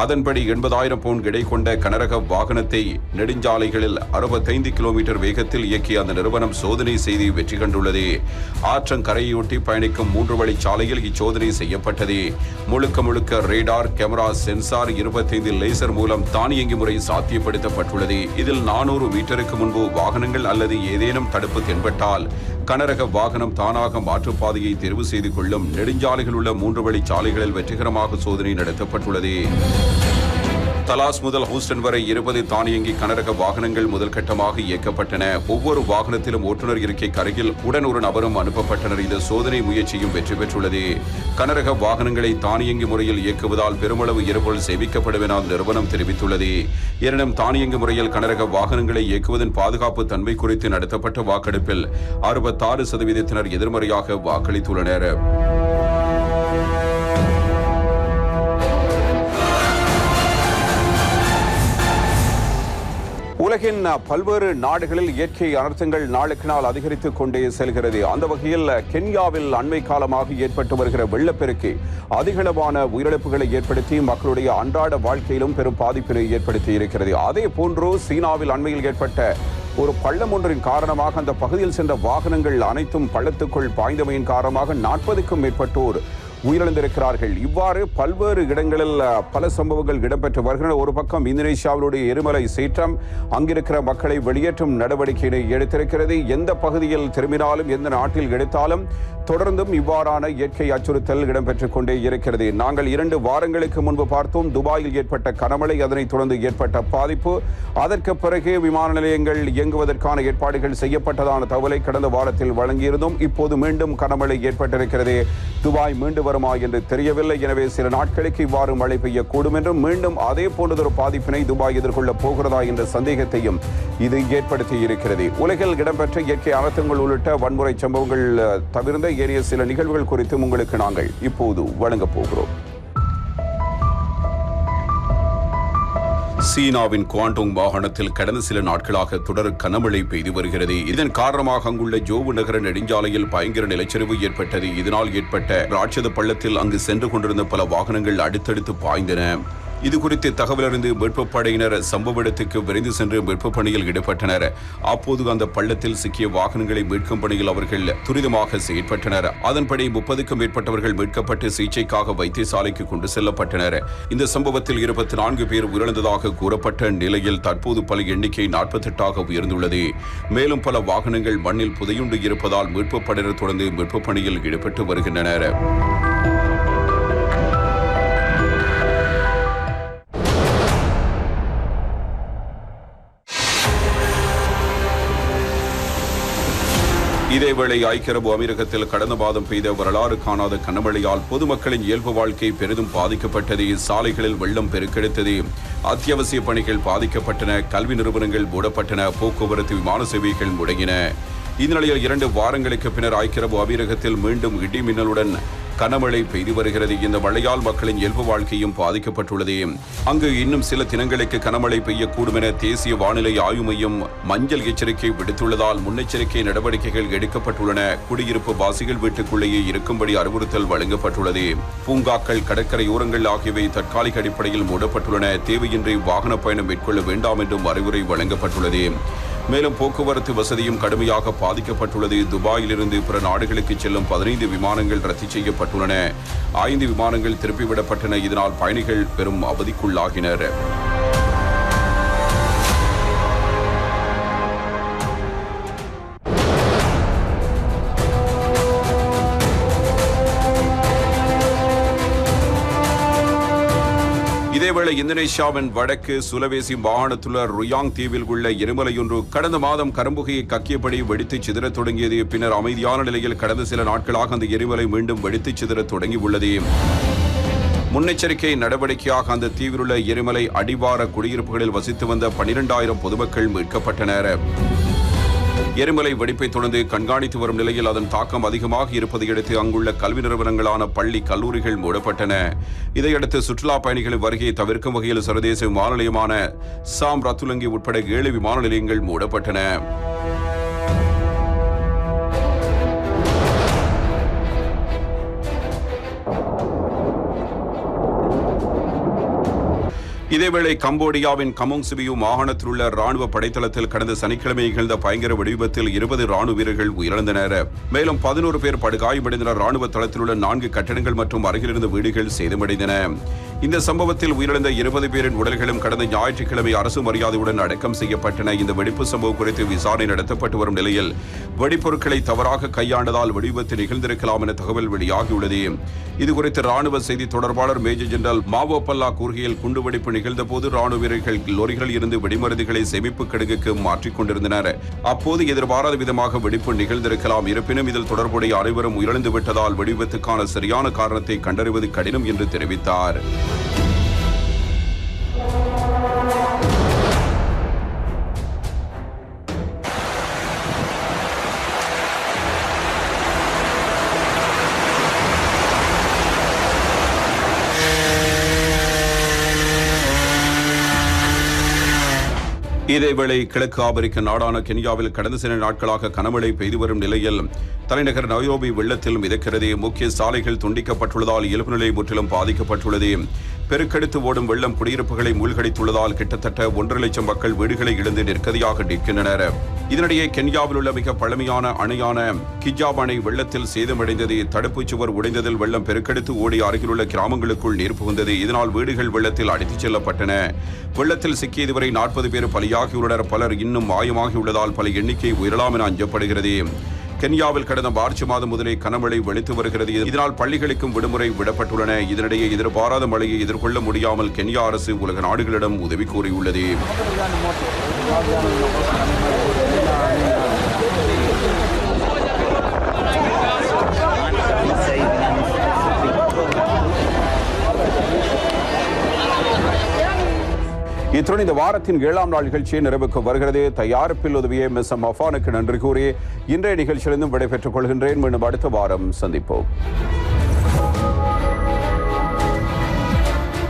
அதன்படி 80,000 பவுண்ட் எடை கொண்ட கனரக வாகனத்தை நெடுஞ்சாலைகளில் 65 கிலோமீட்டர் வேகத்தில் இயக்கிய அந்த நிறுவனம் சோதனை செய்து வெற்றி கண்டுள்ளது. ஆற்றங்கரையொட்டி பயணிக்கும் 3 வழி சாலையில் இச்சோதனை செய்யப்பட்டது. முழுக்க ரேடார், கேமரா, சென்சார், 25 லேசர் மூலம் தானியங்கி முறை சாத்தியப்படுத்தப்பட்டுள்ளது. இதில் 400 மீட்டருக்கு முன்பு வாகனங்கள் அல்லது ஏதேனும் தடுப்பு தென்பட்டால் கனரக வாகனம் தானாக மாற்றுப்பாதையை தேர்வு செய்து கொள்ளும். நெடுஞ்சாலைகள் உள்ள 3 வழி சாலைகளில் வெற்றிகரமாக சோதனை நடத்தப்பட்டுள்ளது. தலாஸ் முதல் ஹூஸ்டன் வரை 20 தானியங்கி கனரக வாகனங்கள் முதல் கட்டமாக இயக்கப்பட்டன. ஒவ்வொரு வாகனத்திலும் ஓட்டுநர் இருக்கைக்கு அருகில் உடன் ஒரு நபரும் அனுப்பப்பட்டனர். இந்த சோதனை முயற்சியும் வெற்றி பெற்றுள்ளது. கனரக வாகனங்களை தானியங்கி முறையில் இயக்குவதால் பெருமளவு எரிபொருள் சேமிக்கப்படும் என நிறுவனம் தெரிவித்துள்ளது. எனினும் தானியங்கி முறையில் கனரக வாகனங்களை இயக்குவதன் பாதுகாப்பு தன்மை குறித்து நடத்தப்பட்ட வாக்கெடுப்பில் 66% எதிர்மறையாக வாக்களித்துள்ளனர். உலகின் பல்வேறு நாடுகளில் இயற்கை அனர்த்தங்கள் நாளுக்கு நாள் அதிகரித்துக் கொண்டே செல்கிறது. அந்த வகையில் கென்யாவில் அண்மை காலமாக ஏற்பட்டு வருகிற வெள்ளப்பெருக்கு அதிகளவான உயிரிழப்புகளை ஏற்படுத்தி மக்களுடைய அன்றாட வாழ்க்கையிலும் பெரும் பாதிப்பினை ஏற்படுத்தி இருக்கிறது. அதே போன்று சீனாவில் அண்மையில் ஏற்பட்ட ஒரு பள்ளம் ஒன்றின் காரணமாக அந்த பகுதியில் சென்ற வாகனங்கள் அனைத்தும் பள்ளத்துக்குள் பாய்ந்தமையின் காரணமாக 40க்கும் மேற்பட்டோர் உயிரிழந்திருக்கிறார்கள். இவ்வாறு பல்வேறு இடங்களில் பல சம்பவங்கள் இடம்பெற்று வருகின்றன. ஒரு பக்கம் இந்தோனேஷியாவுடைய எரிமலை சீற்றம் அங்கிருக்கிற மக்களை வெளியேற்றும் நடவடிக்கையினை எடுத்திருக்கிறது. எந்த பகுதியில் திரும்பினாலும் எந்த நாட்டில் எடுத்தாலும் தொடர்ந்தும் இவ்வாறான இயற்கை அச்சுறுத்தல் இடம்பெற்றுக் கொண்டே இருக்கிறது. நாங்கள் 2 வாரங்களுக்கு முன்பு பார்த்தோம் துபாயில் ஏற்பட்ட கனமழை, அதனைத் தொடர்ந்து ஏற்பட்ட பாதிப்பு. அதற்கு பிறகு விமான நிலையங்கள் இயங்குவதற்கான ஏற்பாடுகள் செய்யப்பட்டதான தகவலை கடந்த வாரத்தில் வழங்கியிருந்தோம். இப்போது மீண்டும் கனமழை ஏற்பட்டிருக்கிறது. துபாய் மீண்டும் வருமா என்று தெரியவில்லை. எனவே சில நாட்களுக்கு இவ்வாறு மழை பெய்யக்கூடும் என்றும் மீண்டும் அதே போன்றதொரு பாதிப்பினை துபாய் எதிர்கொள்ளப் போகிறதா என்ற சந்தேகத்தையும் இது ஏற்படுத்தி இருக்கிறது. உலகில் இடம்பெற்ற இயற்கை அனர்த்தங்கள் உள்ளிட்ட வன்முறை சம்பவங்கள் தவிர்ந்த ஏறிய சில நிகழ்வுகள் குறித்து உங்களுக்கு நாங்கள் இப்போது வழங்கப் போகிறோம். சீனாவின் குவாண்டோங் மாகாணத்தில் கடந்த சில நாட்களாக தொடர் கனமழை பெய்து வருகிறது. இதன் காரணமாக அங்குள்ள ஜோவு நகர நெடுஞ்சாலையில் பயங்கர நிலச்சரிவு ஏற்பட்டது. இதனால் ஏற்பட்ட ராட்சத பள்ளத்தில் அங்கு சென்று கொண்டிருந்த பல வாகனங்கள் அடுத்தடுத்து பாய்ந்தன. இது குறித்து தகவல் அறிந்து மீட்புப் படையினர் சம்பவ இடத்துக்கு விரைந்து சென்று மீட்புப் பணியில் ஈடுபட்டனர். அப்போது அந்த பள்ளத்தில் சிக்கிய வாகனங்களை மீட்கும் பணியில் அவர்கள் துரிதமாக செயற்பட்டனர். அதன்படி 30க்கும் மேற்பட்டவர்கள் மீட்கப்பட்டு சிகிச்சைக்காக வைத்தியசாலைக்கு கொண்டு செல்லப்பட்டனர். இந்த சம்பவத்தில் 24 பேர் உயிரிழந்ததாக கூறப்பட்ட நிலையில் தற்போது பல எண்ணிக்கை 48ஆக உயர்ந்துள்ளது. மேலும் பல வாகனங்கள் மண்ணில் புதையுண்டு இருப்பதால் மீட்புப் படையினர் தொடர்ந்து மீட்புப் பணியில் ஈடுபட்டு வருகின்றனர். இதேவேளை ஐக்கிய அரபு அமீரகத்தில் கடந்த மாதம் பெய்த வரலாறு காணாத கனமழையால் பொதுமக்களின் இயல்பு வாழ்க்கை பெரிதும் பாதிக்கப்பட்டது. சாலைகளில் வெள்ளம் பெருக்கெடுத்தது. அத்தியாவசிய பணிகள் பாதிக்கப்பட்டன. கல்வி நிறுவனங்கள் மூடப்பட்டன. போக்குவரத்து விமான சேவைகள் முடங்கின. இந்நிலையில் 2 வாரங்களுக்கு பின்னர் ஐக்கிய அரபு அமீரகத்தில் மீண்டும் இடி மின்னலுடன் கனமழை பெய்து வருகிறது. இந்த மழையால் மக்களின் இயல்பு வாழ்க்கையும் பாதிக்கப்பட்டுள்ளது. அங்கு இன்னும் சில தினங்களுக்கு கனமழை பெய்யக்கூடும் என தேசிய வானிலை ஆய்வு மையம் மஞ்சள் எச்சரிக்கை விடுத்துள்ளதால் முன்னெச்சரிக்கை நடவடிக்கைகள் எடுக்கப்பட்டுள்ளன. குடியிருப்பு வாசிகள் வீட்டுக்குள்ளேயே இருக்கும்படி அறிவுறுத்தல் வழங்கப்பட்டுள்ளது. பூங்காக்கள், கடற்கரையோரங்கள் ஆகியவை தற்காலிக அடிப்படையில் மூடப்பட்டுள்ளன. தேவையின்றி வாகன பயணம் மேற்கொள்ள வேண்டாம் என்றும் அறிவுரை வழங்கப்பட்டுள்ளது. மேலும் போக்குவரத்து வசதியும் கடுமையாக பாதிக்கப்பட்டுள்ளது. துபாயிலிருந்து பிற நாடுகளுக்கு செல்லும் 15 விமானங்கள் ரத்து செய்யப்பட்டுள்ளன. 5 விமானங்கள் திருப்பிவிடப்பட்டன. இதனால் பயணிகள் பெரும் அவதிக்குள்ளாகினர். இதேவேளை இந்தோனேஷியாவின் வடக்கு சுலவேசி மாகாணத்துள்ள ருயாங் தீவில் உள்ள எரிமலையொன்று கடந்த மாதம் கரும்புகையை கக்கியபடி வெடித்து சிதறத் தொடங்கியது. பின்னர் அமைதியான நிலையில் கடந்த சில நாட்களாக அந்த எரிமலை மீண்டும் வெடித்து சிதறத் தொடங்கியுள்ளது. முன்னெச்சரிக்கை நடவடிக்கையாக அந்த தீவிலுள்ள எரிமலை அடிவார குடியிருப்புகளில் வசித்து வந்த 12,000 பொதுமக்கள் மீட்கப்பட்டனர். எரிமலை வெடிப்பை தொடர்ந்து கண்காணித்து வரும் நிலையில் அதன் தாக்கம் அதிகமாக இருப்பதையடுத்து அங்குள்ள கல்வி நிறுவனங்களான பள்ளி, கல்லூரிகள் மூடப்பட்டன. இதையடுத்து சுற்றுலா பயணிகளின் வருகையை தவிர்க்கும் வகையில் சர்வதேச விமான நிலையமான சாம் ரத்துலங்கி உட்பட 7 விமான நிலையங்கள் மூடப்பட்டன. இதேவேளை கம்போடியாவின் கமுங் சிபியு மாகாணத்தில் உள்ள ராணுவ படைத்தளத்தில் கடந்த சனிக்கிழமை நிகழ்ந்த பயங்கர வெடிவிபத்தில் 20 ராணுவ வீரர்கள் உயிரிழந்தனர். மேலும் 11 பேர் படுகாயமடைந்தனர். ராணுவ தளத்தில் உள்ள 4 கட்டடங்கள் மற்றும் அருகிலிருந்த வீடுகள் சேதமடைந்தன. இந்த சம்பவத்தில் உயிரிழந்த 20 பேரின் உடல்களும் கடந்த ஞாயிற்றுக்கிழமை அரசு மரியாதையுடன் அடக்கம் செய்யப்பட்டன. இந்த வெடிப்பு சம்பவம் குறித்து விசாரணை நடத்தப்பட்டு வரும் நிலையில் வெடிப்பொருட்களை தவறாக கையாண்டதால் வெடிவிபத்து நிகழ்ந்திருக்கலாம் என தகவல் வெளியாகியுள்ளது. இதுகுறித்து ராணுவ செய்தி தொடர்பாளர் மேஜர் ஜெனரல் மாவோபல்லா கூறுகையில் குண்டுவெடிப்பு நிகழ்ந்தபோது ராணுவ வீரர்கள் லோரிகளில் இருந்து வெடிமருந்துகளை சேமிப்பு கிடங்குக்கு மாற்றிக் கொண்டிருந்தனர். அப்போது எதிர்பாராத விதமாக வெடிப்பு நிகழ்ந்திருக்கலாம். இருப்பினும் இதில் தொடர்புடைய அனைவரும் உயிரிழந்து விட்டதால் வெடிவிபத்துக்கான சரியான காரணத்தை கண்டறிவது கடினம் என்று தெரிவித்தார். இதேவேளை கிழக்கு ஆப்பிரிக்க நாடான கென்யாவில் கடந்த சில நாட்களாக கனமழை பெய்து வரும் நிலையில் தலைநகர் நைரோபி வெள்ளத்தில் மிதக்கிறது. முக்கிய சாலைகள் துண்டிக்கப்பட்டுள்ளதால் இயல்பு நிலை முற்றிலும் பாதிக்கப்பட்டுள்ளது. பெருக்கெடுத்து ஓடும் வெள்ளம் குடியிருப்புகளை மூழ்கடித்துள்ளதால் கிட்டத்தட்ட 1.5 லட்சம் மக்கள் வீடுகளை இழந்து நிற்கதியாக நிற்கின்றனர். இதனிடையே கென்யாவில் உள்ள மிக பழமையான அணையான கிஜாப் அணை வெள்ளத்தில் சேதமடைந்தது. தடுப்புச் சுவர் உடைந்ததில் வெள்ளம் பெருக்கெடுத்து ஓடி அருகிலுள்ள கிராமங்களுக்குள் நீர் புகுந்தது. இதனால் வீடுகள் வெள்ளத்தில் அடித்துச் செல்லப்பட்டன. வெள்ளத்தில் சிக்கிய இதுவரை 40 பேர் பலியாகியுள்ளனர். பலர் இன்னும் மாயமாகியுள்ளதால் பல எண்ணிக்கை உயரலாம் என அஞ்சப்படுகிறது. கென்யாவில் கடந்த மார்ச் மாதம் முதலே கனமழை வெளுத்து வருகிறது. இதனால் பள்ளிகளுக்கும் விடுமுறை விடப்பட்டுள்ளன. இதனிடையே எதிர்பாராத மழையை எதிர்கொள்ள முடியாமல் கென்யா அரசு உலக நாடுகளிடம் உதவி கோரியுள்ளது. இத்துடன் இந்த வாரத்தின் 7ஆம் நாள் நிகழ்ச்சியை நிறைவுக்கு வருகிறது. தயாரிப்பில் உதவிய மிஸ் அஃபானுக்கு நன்றி கூறி இன்றைய நிகழ்ச்சியிலிருந்து விடைபெற்றுக் கொள்கின்றேன். மீண்டும் அடுத்த வாரம் சந்திப்போம்.